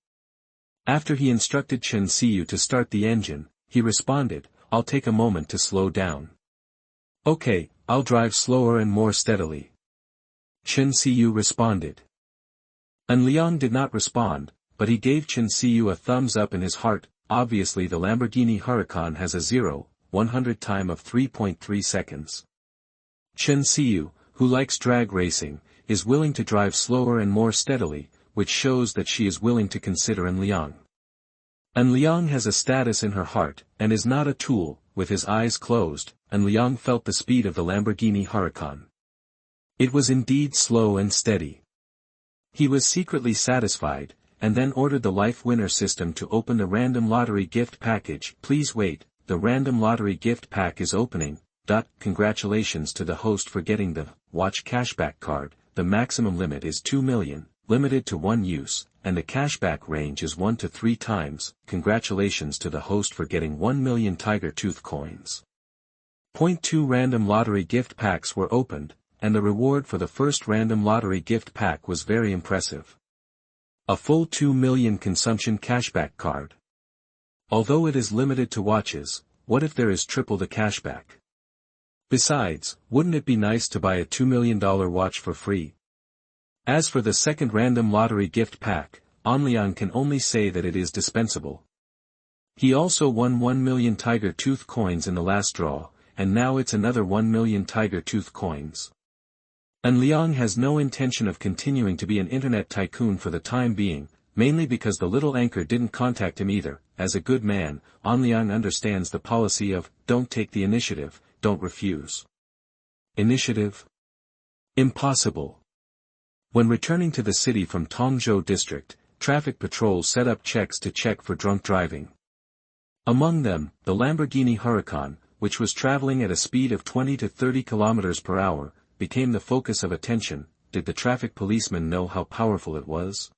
After he instructed Chen Siyu to start the engine, he responded, I'll take a moment to slow down. Okay, I'll drive slower and more steadily. Chen Siyu responded. An Liang did not respond, but he gave Chen Siyu a thumbs up in his heart. Obviously the Lamborghini Huracan has a 0-100 time of 3.3 seconds. Chen Siyu, who likes drag racing, is willing to drive slower and more steadily, which shows that she is willing to consider An Liang. An Liang has a status in her heart, and is not a tool. With his eyes closed, An Liang felt the speed of the Lamborghini Huracan. It was indeed slow and steady. He was secretly satisfied, and then ordered the Life Winner system to open the random lottery gift package. Please wait, the random lottery gift pack is opening. Congratulations to the host for getting the Watch Cashback card. The maximum limit is 2 million, limited to one use, and the cashback range is 1 to 3 times. Congratulations to the host for getting 1 million Tiger Tooth coins. Point 2 random lottery gift packs were opened, and the reward for the first random lottery gift pack was very impressive. A full 2 million consumption cashback card. Although it is limited to watches, what if there is triple the cashback? Besides, wouldn't it be nice to buy a $2 million watch for free? As for the second random lottery gift pack, An Liang can only say that it is dispensable. He also won 1 million Tiger Tooth coins in the last draw, and now it's another 1 million Tiger Tooth coins. An Liang has no intention of continuing to be an internet tycoon for the time being, mainly because the little anchor didn't contact him either. As a good man, An Liang understands the policy of, don't take the initiative, don't refuse. Initiative? Impossible. When returning to the city from Tongzhou district, traffic patrols set up checks to check for drunk driving. Among them, the Lamborghini Huracan, which was traveling at a speed of 20 to 30 km per hour, became the focus of attention. Did the traffic policeman know how powerful it was?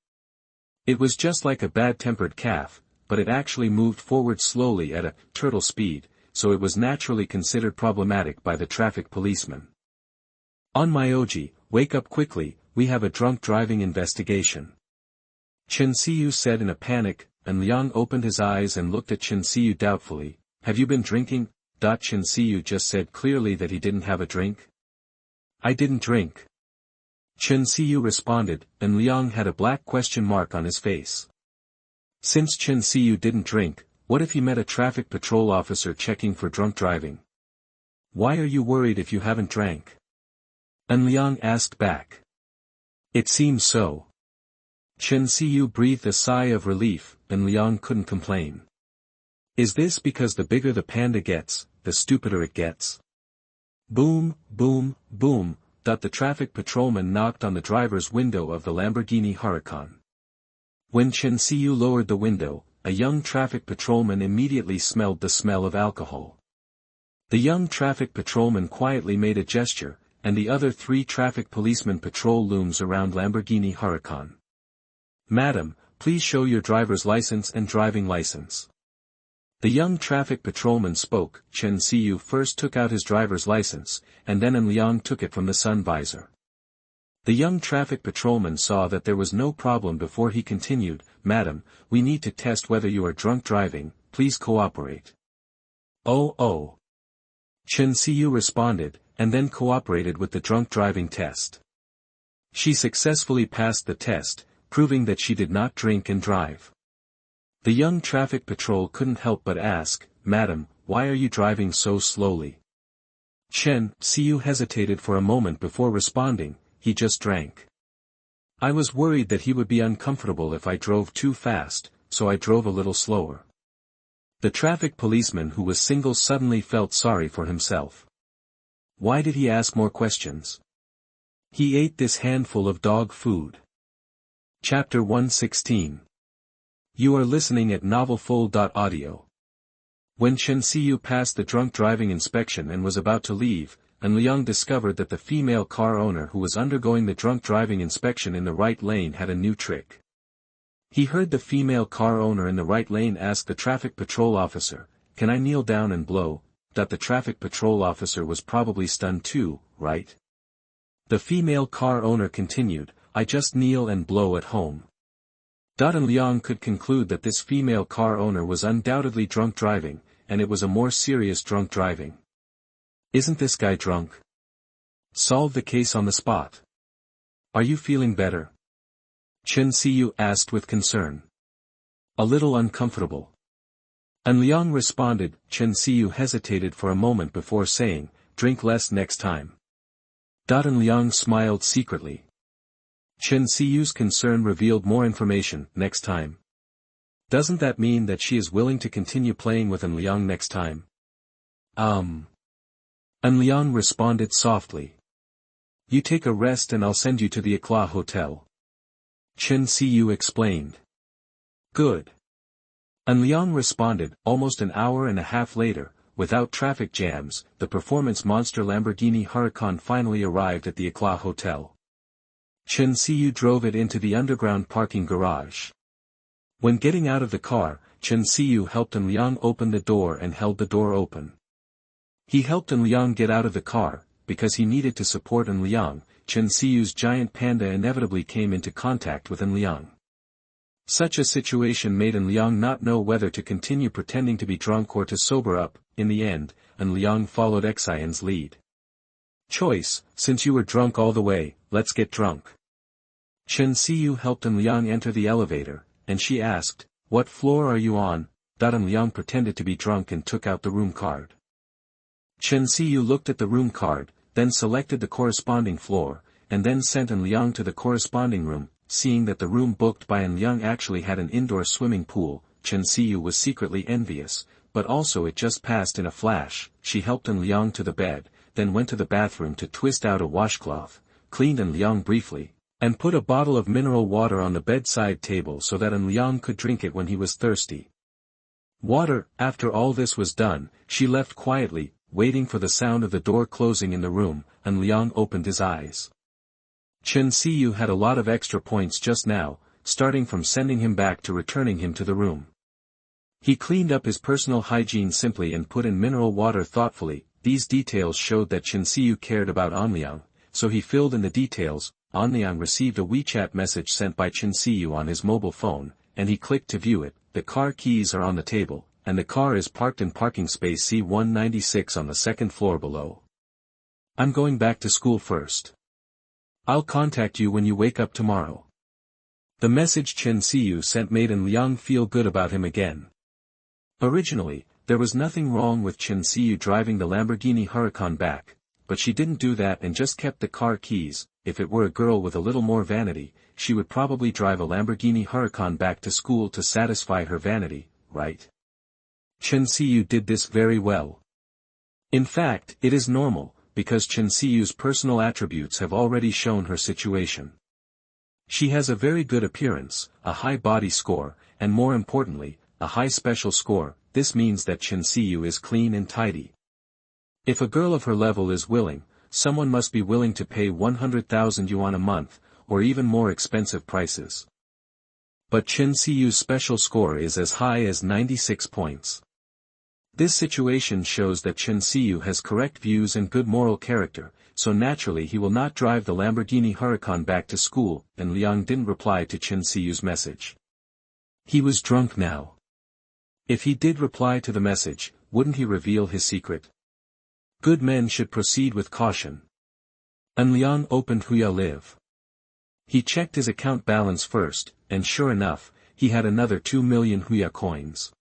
It was just like a bad-tempered calf, but it actually moved forward slowly at a turtle speed, so it was naturally considered problematic by the traffic policeman. On Myoji, wake up quickly, we have a drunk driving investigation. Chen Siyu said in a panic. An Liang opened his eyes and looked at Chen Siyu doubtfully. Have you been drinking? Chen Siyu just said clearly that he didn't have a drink. I didn't drink. Chen Siyu responded. An Liang had a black question mark on his face. Since Chen Siyu didn't drink, what if he met a traffic patrol officer checking for drunk driving? Why are you worried if you haven't drank? An Liang asked back. It seems so. Chen Siyu breathed a sigh of relief. An Liang couldn't complain. Is this because the bigger the panda gets, the stupider it gets? Boom, boom, boom. The traffic patrolman knocked on the driver's window of the Lamborghini Huracan. When Chen Xiu lowered the window, a young traffic patrolman immediately smelled the smell of alcohol. The young traffic patrolman quietly made a gesture, and the other 3 traffic policemen patrol looms around Lamborghini Huracan. "Madam, please show your driver's license and driving license." The young traffic patrolman spoke. Chen Xiu first took out his driver's license, and then An Liang took it from the sun visor. The young traffic patrolman saw that there was no problem before he continued, "Madam, we need to test whether you are drunk driving, please cooperate." Oh. Chen Xiu responded, and then cooperated with the drunk driving test. She successfully passed the test, proving that she did not drink and drive. The young traffic patrol couldn't help but ask, "Madam, why are you driving so slowly?" Chen Xiu hesitated for a moment before responding, "He just drank. I was worried that he would be uncomfortable if I drove too fast, so I drove a little slower." The traffic policeman who was single suddenly felt sorry for himself. Why did he ask more questions? He ate this handful of dog food. Chapter 116. You are listening at novelfull.audio. When Chen Xiu passed the drunk driving inspection and was about to leave, An Liang discovered that the female car owner who was undergoing the drunk driving inspection in the right lane had a new trick. He heard the female car owner in the right lane ask the traffic patrol officer, "Can I kneel down and blow?" The traffic patrol officer was probably stunned too, right? The female car owner continued, "I just kneel and blow at home." An Liang could conclude that this female car owner was undoubtedly drunk driving, and it was a more serious drunk driving. Isn't this guy drunk? Solve the case on the spot. Are you feeling better? Chen Xiu asked with concern. A little uncomfortable. An Liang responded. Chen Xiu hesitated for a moment before saying, "Drink less next time." An Liang smiled secretly. Chen Xiu's concern revealed more information. Next time. Doesn't that mean that she is willing to continue playing with An Liang next time? An Liang responded softly. You take a rest and I'll send you to the Eclat Hotel. Chen Xiu explained. Good. An Liang responded. Almost an hour and a half later, without traffic jams, the performance monster Lamborghini Huracan finally arrived at the Eclat Hotel. Chen Xiu drove it into the underground parking garage. When getting out of the car, Chen Xiu helped An Liang open the door and held the door open. He helped An Liang get out of the car, because he needed to support An Liang. Chen Xiu's giant panda inevitably came into contact with An Liang. Such a situation made An Liang not know whether to continue pretending to be drunk or to sober up. In the end, An Liang followed Xian's lead. Choice, since you were drunk all the way, let's get drunk. Chen Xiu helped An Liang enter the elevator, and she asked, "What floor are you on?" An Liang pretended to be drunk and took out the room card. Chen Xiu looked at the room card, then selected the corresponding floor, and then sent An Liang to the corresponding room. Seeing that the room booked by An Liang actually had an indoor swimming pool, Chen Xiu was secretly envious, but also it just passed in a flash. She helped An Liang to the bed, then went to the bathroom to twist out a washcloth, cleaned An Liang briefly, and put a bottle of mineral water on the bedside table so that An Liang could drink it when he was thirsty. Water. After all this was done, she left quietly, waiting for the sound of the door closing in the room. An Liang opened his eyes. Chen Xiu had a lot of extra points just now, starting from sending him back to returning him to the room. He cleaned up his personal hygiene simply and put in mineral water thoughtfully. These details showed that Chen Xiu cared about An Liang, so he filled in the details. An Liang received a WeChat message sent by Chen Xiu on his mobile phone, and he clicked to view it. The car keys are on the table, and the car is parked in parking space C196 on the second floor below. I'm going back to school first. I'll contact you when you wake up tomorrow. The message Chen Xiu sent made An Liang feel good about him again. Originally, there was nothing wrong with Chen Xiu driving the Lamborghini Huracan back, but she didn't do that and just kept the car keys. If it were a girl with a little more vanity, she would probably drive a Lamborghini Huracan back to school to satisfy her vanity, right? Chen Xiu did this very well. In fact, it is normal, because Chen Xiu's personal attributes have already shown her situation. She has a very good appearance, a high body score, and more importantly, a high special score. This means that Chen Xiyu is clean and tidy. If a girl of her level is willing, someone must be willing to pay 100,000 yuan a month, or even more expensive prices. But Chen Xiyu's special score is as high as 96 points. This situation shows that Chen Xiyu has correct views and good moral character, so naturally he will not drive the Lamborghini Huracan back to school. An Liang didn't reply to Chen Xiyu's message. He was drunk now. If he did reply to the message, wouldn't he reveal his secret? Good men should proceed with caution. An Liang opened Huya Live. He checked his account balance first, and sure enough, he had another 2 million Huya coins.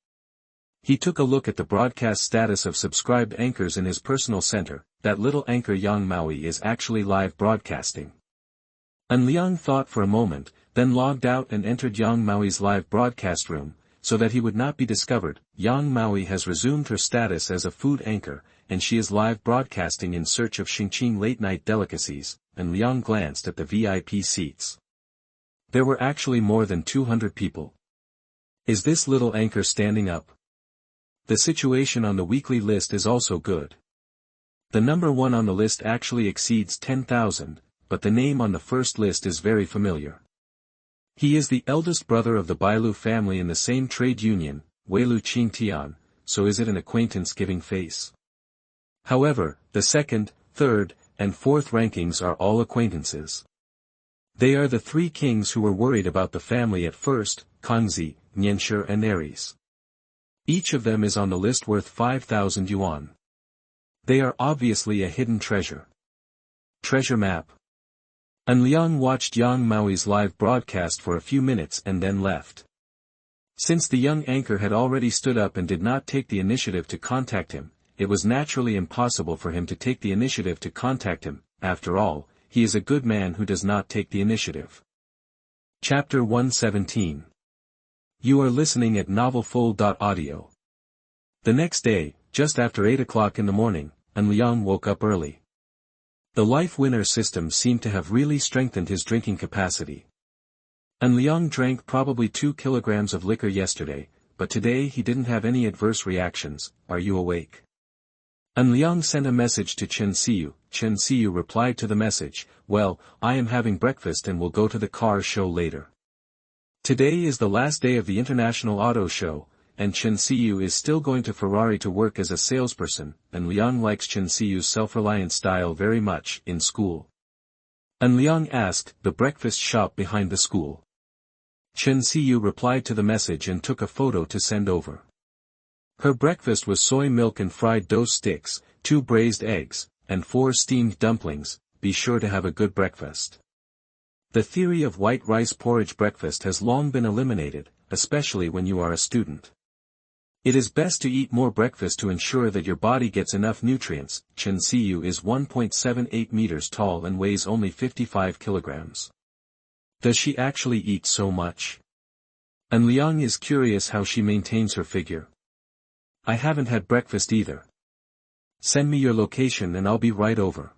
He took a look at the broadcast status of subscribed anchors in his personal center. That little anchor Yang Maui is actually live broadcasting. An Liang thought for a moment, then logged out and entered Yang Maui's live broadcast room, so that he would not be discovered. Yang Maui has resumed her status as a food anchor, and she is live broadcasting in search of Xingqing late-night delicacies. An Liang glanced at the VIP seats. There were actually more than 200 people. Is this little anchor standing up? The situation on the weekly list is also good. The number 1 on the list actually exceeds 10,000, but the name on the first list is very familiar. He is the eldest brother of the Bailu family in the same trade union, Weilu Qingtian, so is it an acquaintance giving face? However, the second, third, and fourth rankings are all acquaintances. They are the 3 kings who were worried about the family at first, Kangxi, Nianshi and Aries. Each of them is on the list worth 5,000 yuan. They are obviously a hidden treasure. Treasure map. An Liang watched Yang Maui's live broadcast for a few minutes and then left. Since the young anchor had already stood up and did not take the initiative to contact him, it was naturally impossible for him to take the initiative to contact him. After all, he is a good man who does not take the initiative. Chapter 117. You are listening at novelfull.audio. The next day, just after 8 o'clock in the morning, An Liang woke up early. The life winner system seemed to have really strengthened his drinking capacity. An Liang drank probably 2 kilograms of liquor yesterday, but today he didn't have any adverse reactions. Are you awake? An Liang sent a message to Chen Xiyu. Chen Xiyu replied to the message, well, I am having breakfast and will go to the car show later. Today is the last day of the International Auto Show, and Chen Xiyu is still going to Ferrari to work as a salesperson. An Liang likes Chen Xiyu's self-reliant style very much. In school, An Liang asked the breakfast shop behind the school. Chen Xiyu replied to the message and took a photo to send over. Her breakfast was soy milk and fried dough sticks, 2 braised eggs, and 4 steamed dumplings. Be sure to have a good breakfast. The theory of white rice porridge breakfast has long been eliminated, especially when you are a student. It is best to eat more breakfast to ensure that your body gets enough nutrients. Chen Xiyu is 1.78 meters tall and weighs only 55 kilograms. Does she actually eat so much? An Liang is curious how she maintains her figure. I haven't had breakfast either. Send me your location and I'll be right over.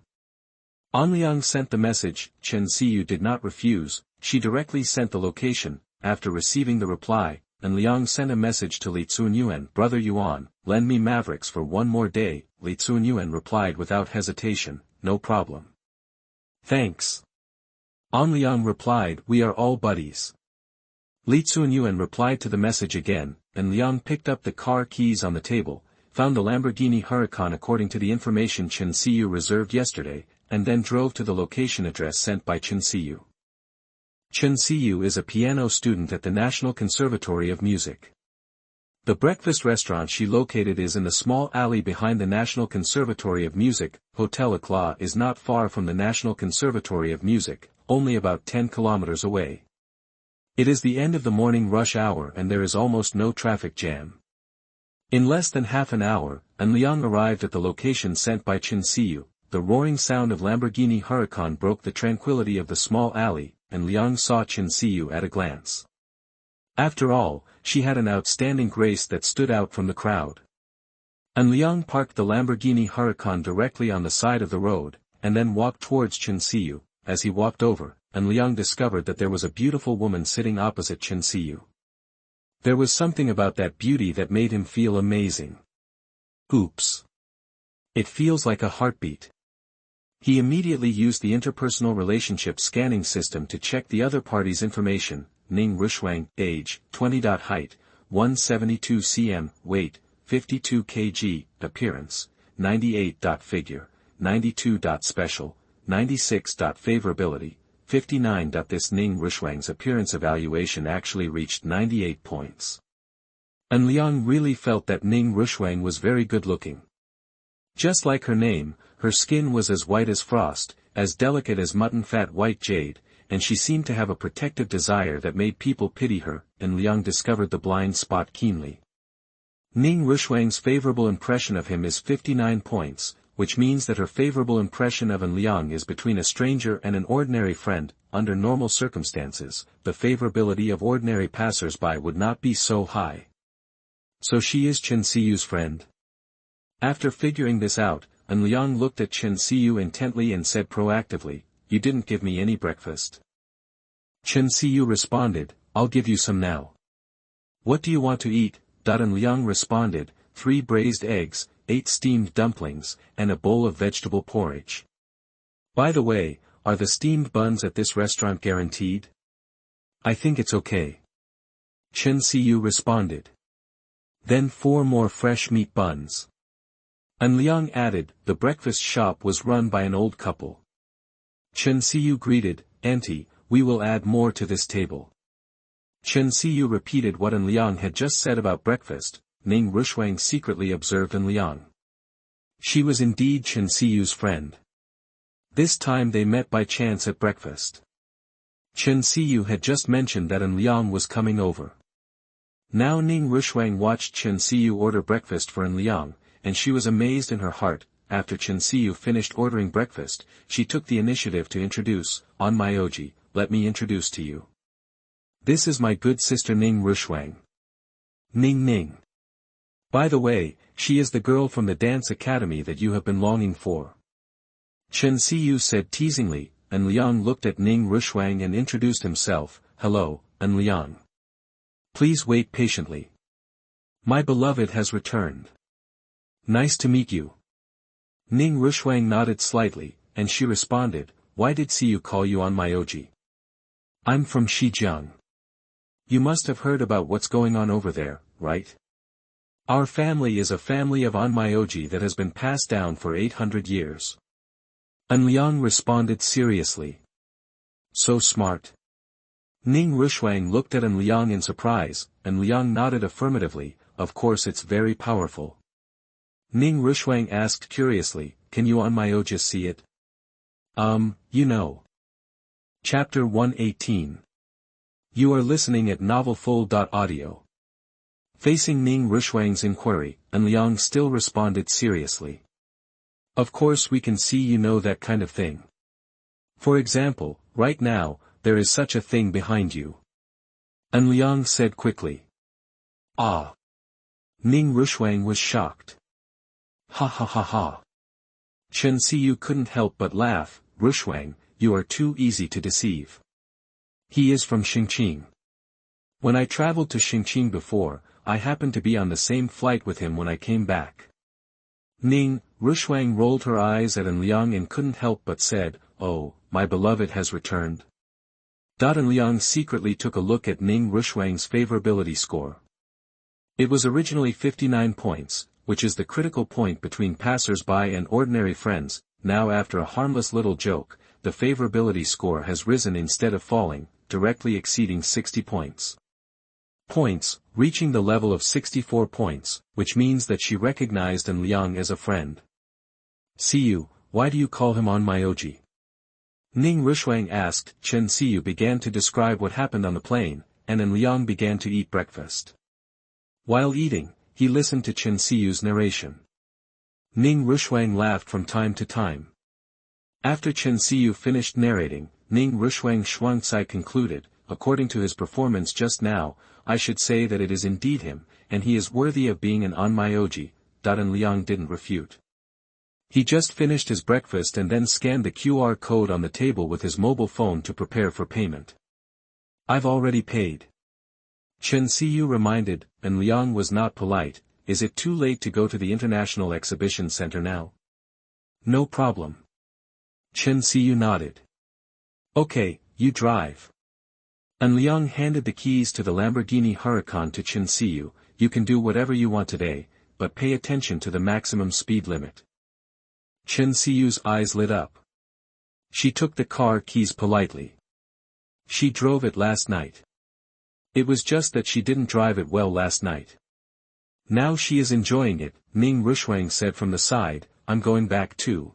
An Liang sent the message. Chen Xiyu did not refuse, she directly sent the location. After receiving the reply, An Liang sent a message to Li Yuan. Brother Yuan, lend me Mavericks for 1 more day. Li Yuan replied without hesitation, no problem. Thanks. An Liang replied, we are all buddies. Li Yuan replied to the message again. An Liang picked up the car keys on the table, found the Lamborghini Huracan according to the information Chen Xiyu reserved yesterday, and then drove to the location address sent by Chen Xiyu. Chen Xiyu is a piano student at the National Conservatory of Music. The breakfast restaurant she located is in the small alley behind the National Conservatory of Music. Hotel Eclat is not far from the National Conservatory of Music, only about 10 kilometers away. It is the end of the morning rush hour and there is almost no traffic jam. In less than half an hour, An Liang arrived at the location sent by Chen Xiyu. The roaring sound of Lamborghini Huracan broke the tranquility of the small alley, and Liang saw Chen Xiyu at a glance. After all, she had an outstanding grace that stood out from the crowd. An Liang parked the Lamborghini Huracan directly on the side of the road, and then walked towards Chen Xiyu. As he walked over, An Liang discovered that there was a beautiful woman sitting opposite Chen Xiu. There was something about that beauty that made him feel amazing. Oops. It feels like a heartbeat. He immediately used the interpersonal relationship scanning system to check the other party's information: Ning Ruishuang, age, 20. Height, 172 cm, weight, 52 kg, appearance, 98. Figure, 92. Special, 96. Favorability, 59. This Ning Ruishuang's appearance evaluation actually reached 98 points. An Liang really felt that Ning Ruishuang was very good looking. Just like her name, her skin was as white as frost, as delicate as mutton-fat white jade, and she seemed to have a protective desire that made people pity her. An Liang discovered the blind spot keenly. Ning Ruishuang's favorable impression of him is 59 points, which means that her favorable impression of An Liang is between a stranger and an ordinary friend. Under normal circumstances, the favorability of ordinary passers-by would not be so high. So she is Chen Xiu's friend? After figuring this out, An Liang looked at Chen Xiu intently and said proactively, "You didn't give me any breakfast." Chen Xiu responded, "I'll give you some now." "What do you want to eat?" An Liang responded, 3 braised eggs, 8 steamed dumplings, and a bowl of vegetable porridge. "By the way, are the steamed buns at this restaurant guaranteed?" "I think it's okay." Chen Xiu responded. "Then 4 more fresh meat buns." An Liang added, "The breakfast shop was run by an old couple." Chen Xiu greeted, "Auntie, we will add more to this table." Chen Xiu repeated what An Liang had just said about breakfast. Ning Ruishuang secretly observed An Liang. She was indeed Chen Xiu's friend. This time they met by chance at breakfast. Chen Xiu had just mentioned that An Liang was coming over. Now Ning Ruishuang watched Chen Xiu order breakfast for An Liang, and she was amazed in her heart. After Chen Xiu finished ordering breakfast, she took the initiative to introduce, "On my Oji, let me introduce to you. This is my good sister Ning Ruishuang. Ning Ning. By the way, she is the girl from the dance academy that you have been longing for." Chen Xiu said teasingly. An Liang looked at Ning Ruishuang and introduced himself, "Hello, An Liang. Please wait patiently. My beloved has returned. Nice to meet you." Ning Ruishuang nodded slightly, and she responded, "Why did Xiu call you on my Oji?" "I'm from Shijiang. You must have heard about what's going on over there, right? Our family is a family of Anmyoji that has been passed down for 800 years. An Liang responded seriously. So smart. Ning Ruishuang looked at An Liang in surprise. An Liang nodded affirmatively, "Of course it's very powerful." Ning Ruishuang asked curiously, "Can you Anmyoji see it?" You know. Chapter 118. You are listening at novelfull.audio. Facing Ning Ruishuang's inquiry, An Liang still responded seriously. "Of course we can see you know that kind of thing. For example, right now, there is such a thing behind you." An Liang said quickly. "Ah." Ning Ruishuang was shocked. "Ha ha ha ha." Chen Xiu couldn't help but laugh. "Ruishuang, you are too easy to deceive. He is from Xingqing. When I traveled to Xingqing before, I happened to be on the same flight with him when I came back." Ning Ruishuang rolled her eyes at An Liang and couldn't help but said, "Oh, my beloved has returned." An Liang secretly took a look at Ning Ruishuang's favorability score. It was originally 59 points, which is the critical point between passers-by and ordinary friends. Now after a harmless little joke, the favorability score has risen instead of falling, directly exceeding 60 points. Reaching the level of 64 points, which means that she recognized An Liang as a friend. "Xiu, why do you call him Anmyoji?" Ning Ruishuang asked. Chen Xiu began to describe what happened on the plane, and An Liang began to eat breakfast. While eating, he listened to Chen Xiu's narration. Ning Ruishuang laughed from time to time. After Chen Xiu finished narrating, Ning Ruishuang Shuangcai concluded, "According to his performance just now, I should say that it is indeed him, and he is worthy of being an Anmyoji." An Liang didn't refute. He just finished his breakfast and then scanned the QR code on the table with his mobile phone to prepare for payment. I've already paid. Chen Xiyu reminded. An Liang was not polite. Is it too late to go to the International Exhibition Center now? No problem. Chen Xiyu nodded. Okay, you drive. An Liang handed the keys to the Lamborghini Huracan to Chen Xiyu. You can do whatever you want today, but pay attention to the maximum speed limit. Chen Xiyu's eyes lit up. She took the car keys politely. She drove it last night. It was just that she didn't drive it well last night. Now she is enjoying it, Ning Rushwang said from the side. I'm going back too.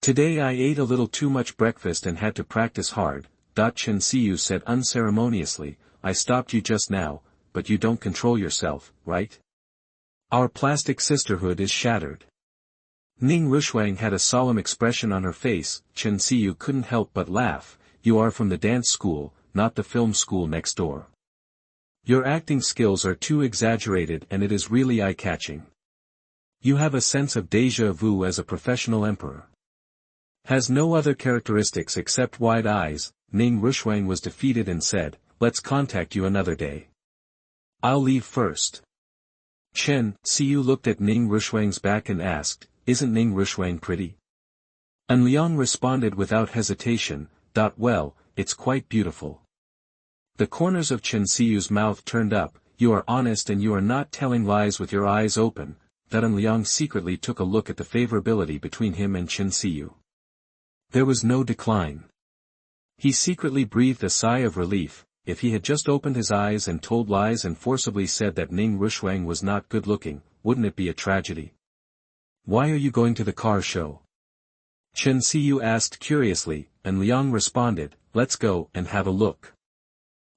Today I ate a little too much breakfast and had to practice hard. Chen Xiyu said unceremoniously. I stopped you just now, but you don't control yourself, right? Our plastic sisterhood is shattered. Ning Rushwang had a solemn expression on her face. Chen Xiyu couldn't help but laugh. You are from the dance school, not the film school next door. Your acting skills are too exaggerated and it is really eye-catching. You have a sense of déjà vu as a professional emperor. Has no other characteristics except wide eyes. Ning Rushwang was defeated and said, let's contact you another day. I'll leave first. Chen Xiyu looked at Ning Rushwang's back and asked, isn't Ning Rushwang pretty? An Liang responded without hesitation, well, it's quite beautiful. The corners of Chen Xiyu's mouth turned up. You are honest and you are not telling lies with your eyes open. An Liang secretly took a look at the favorability between him and Chen Xiyu. There was no decline. He secretly breathed a sigh of relief. If he had just opened his eyes and told lies and forcibly said that Ning Rushwang was not good-looking, wouldn't it be a tragedy? Why are you going to the car show? Chen Xiyu asked curiously, and Liang responded, let's go and have a look.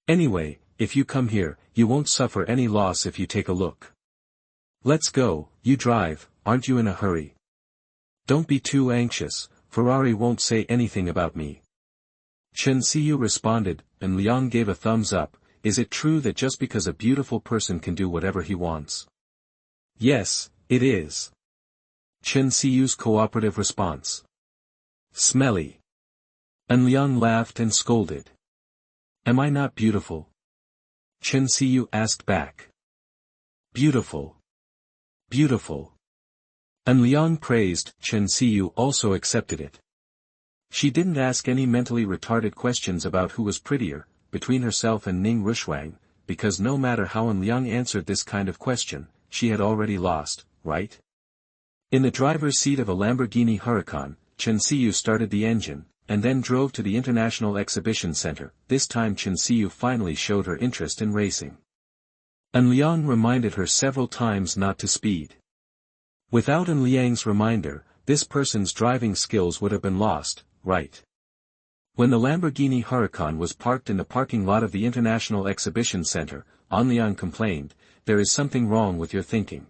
Anyway, if you come here, you won't suffer any loss if you take a look. Let's go, you drive, aren't you in a hurry? Don't be too anxious, Ferrari won't say anything about me. Chen Xiyu responded, and Liang gave a thumbs up. Is it true that just because a beautiful person can do whatever he wants? Yes, it is. Chen Xiyu's cooperative response. Smelly. An Liang laughed and scolded. Am I not beautiful? Chen Xiyu asked back. Beautiful. Beautiful. An Liang praised. Chen Xiyu also accepted it. She didn't ask any mentally retarded questions about who was prettier, between herself and Ning Rushwang, because no matter how An Liang answered this kind of question, she had already lost, right? In the driver's seat of a Lamborghini Huracan, Chen Xiyu started the engine, and then drove to the International Exhibition Center. This time Chen Xiyu finally showed her interest in racing. An Liang reminded her several times not to speed. Without An Liang's reminder, this person's driving skills would have been lost, right? When the Lamborghini Huracan was parked in the parking lot of the International Exhibition Center, An Liang complained, there is something wrong with your thinking.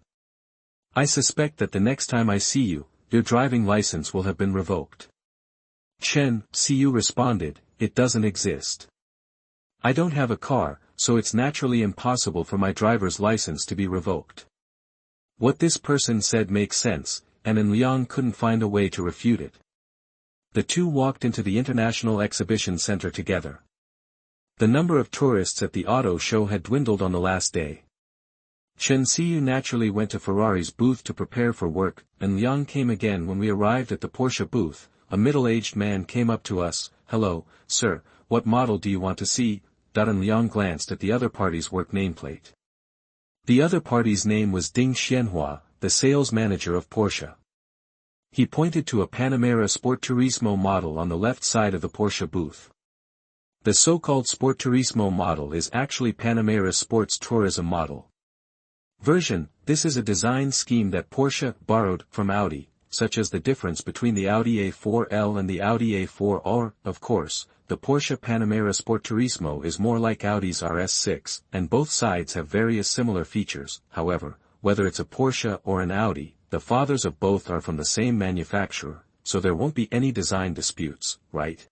I suspect that the next time I see you, your driving license will have been revoked. Chen Xiyu responded, it doesn't exist. I don't have a car, so it's naturally impossible for my driver's license to be revoked. What this person said makes sense, and An Liang couldn't find a way to refute it. The two walked into the International Exhibition Center together. The number of tourists at the auto show had dwindled on the last day. Chen Xiyu naturally went to Ferrari's booth to prepare for work. An Liang came again when we arrived at the Porsche booth. A middle-aged man came up to us. Hello, sir, what model do you want to see? An Liang glanced at the other party's work nameplate. The other party's name was Ding Xianhua, the sales manager of Porsche. He pointed to a Panamera Sport Turismo model on the left side of the Porsche booth. The so-called Sport Turismo model is actually Panamera Sports Tourism model. Version, this is a design scheme that Porsche borrowed from Audi, such as the difference between the Audi A4L and the Audi A4R. Of course, the Porsche Panamera Sport Turismo is more like Audi's RS6, and both sides have various similar features. However, whether it's a Porsche or an Audi, the fathers of both are from the same manufacturer, so there won't be any design disputes, right?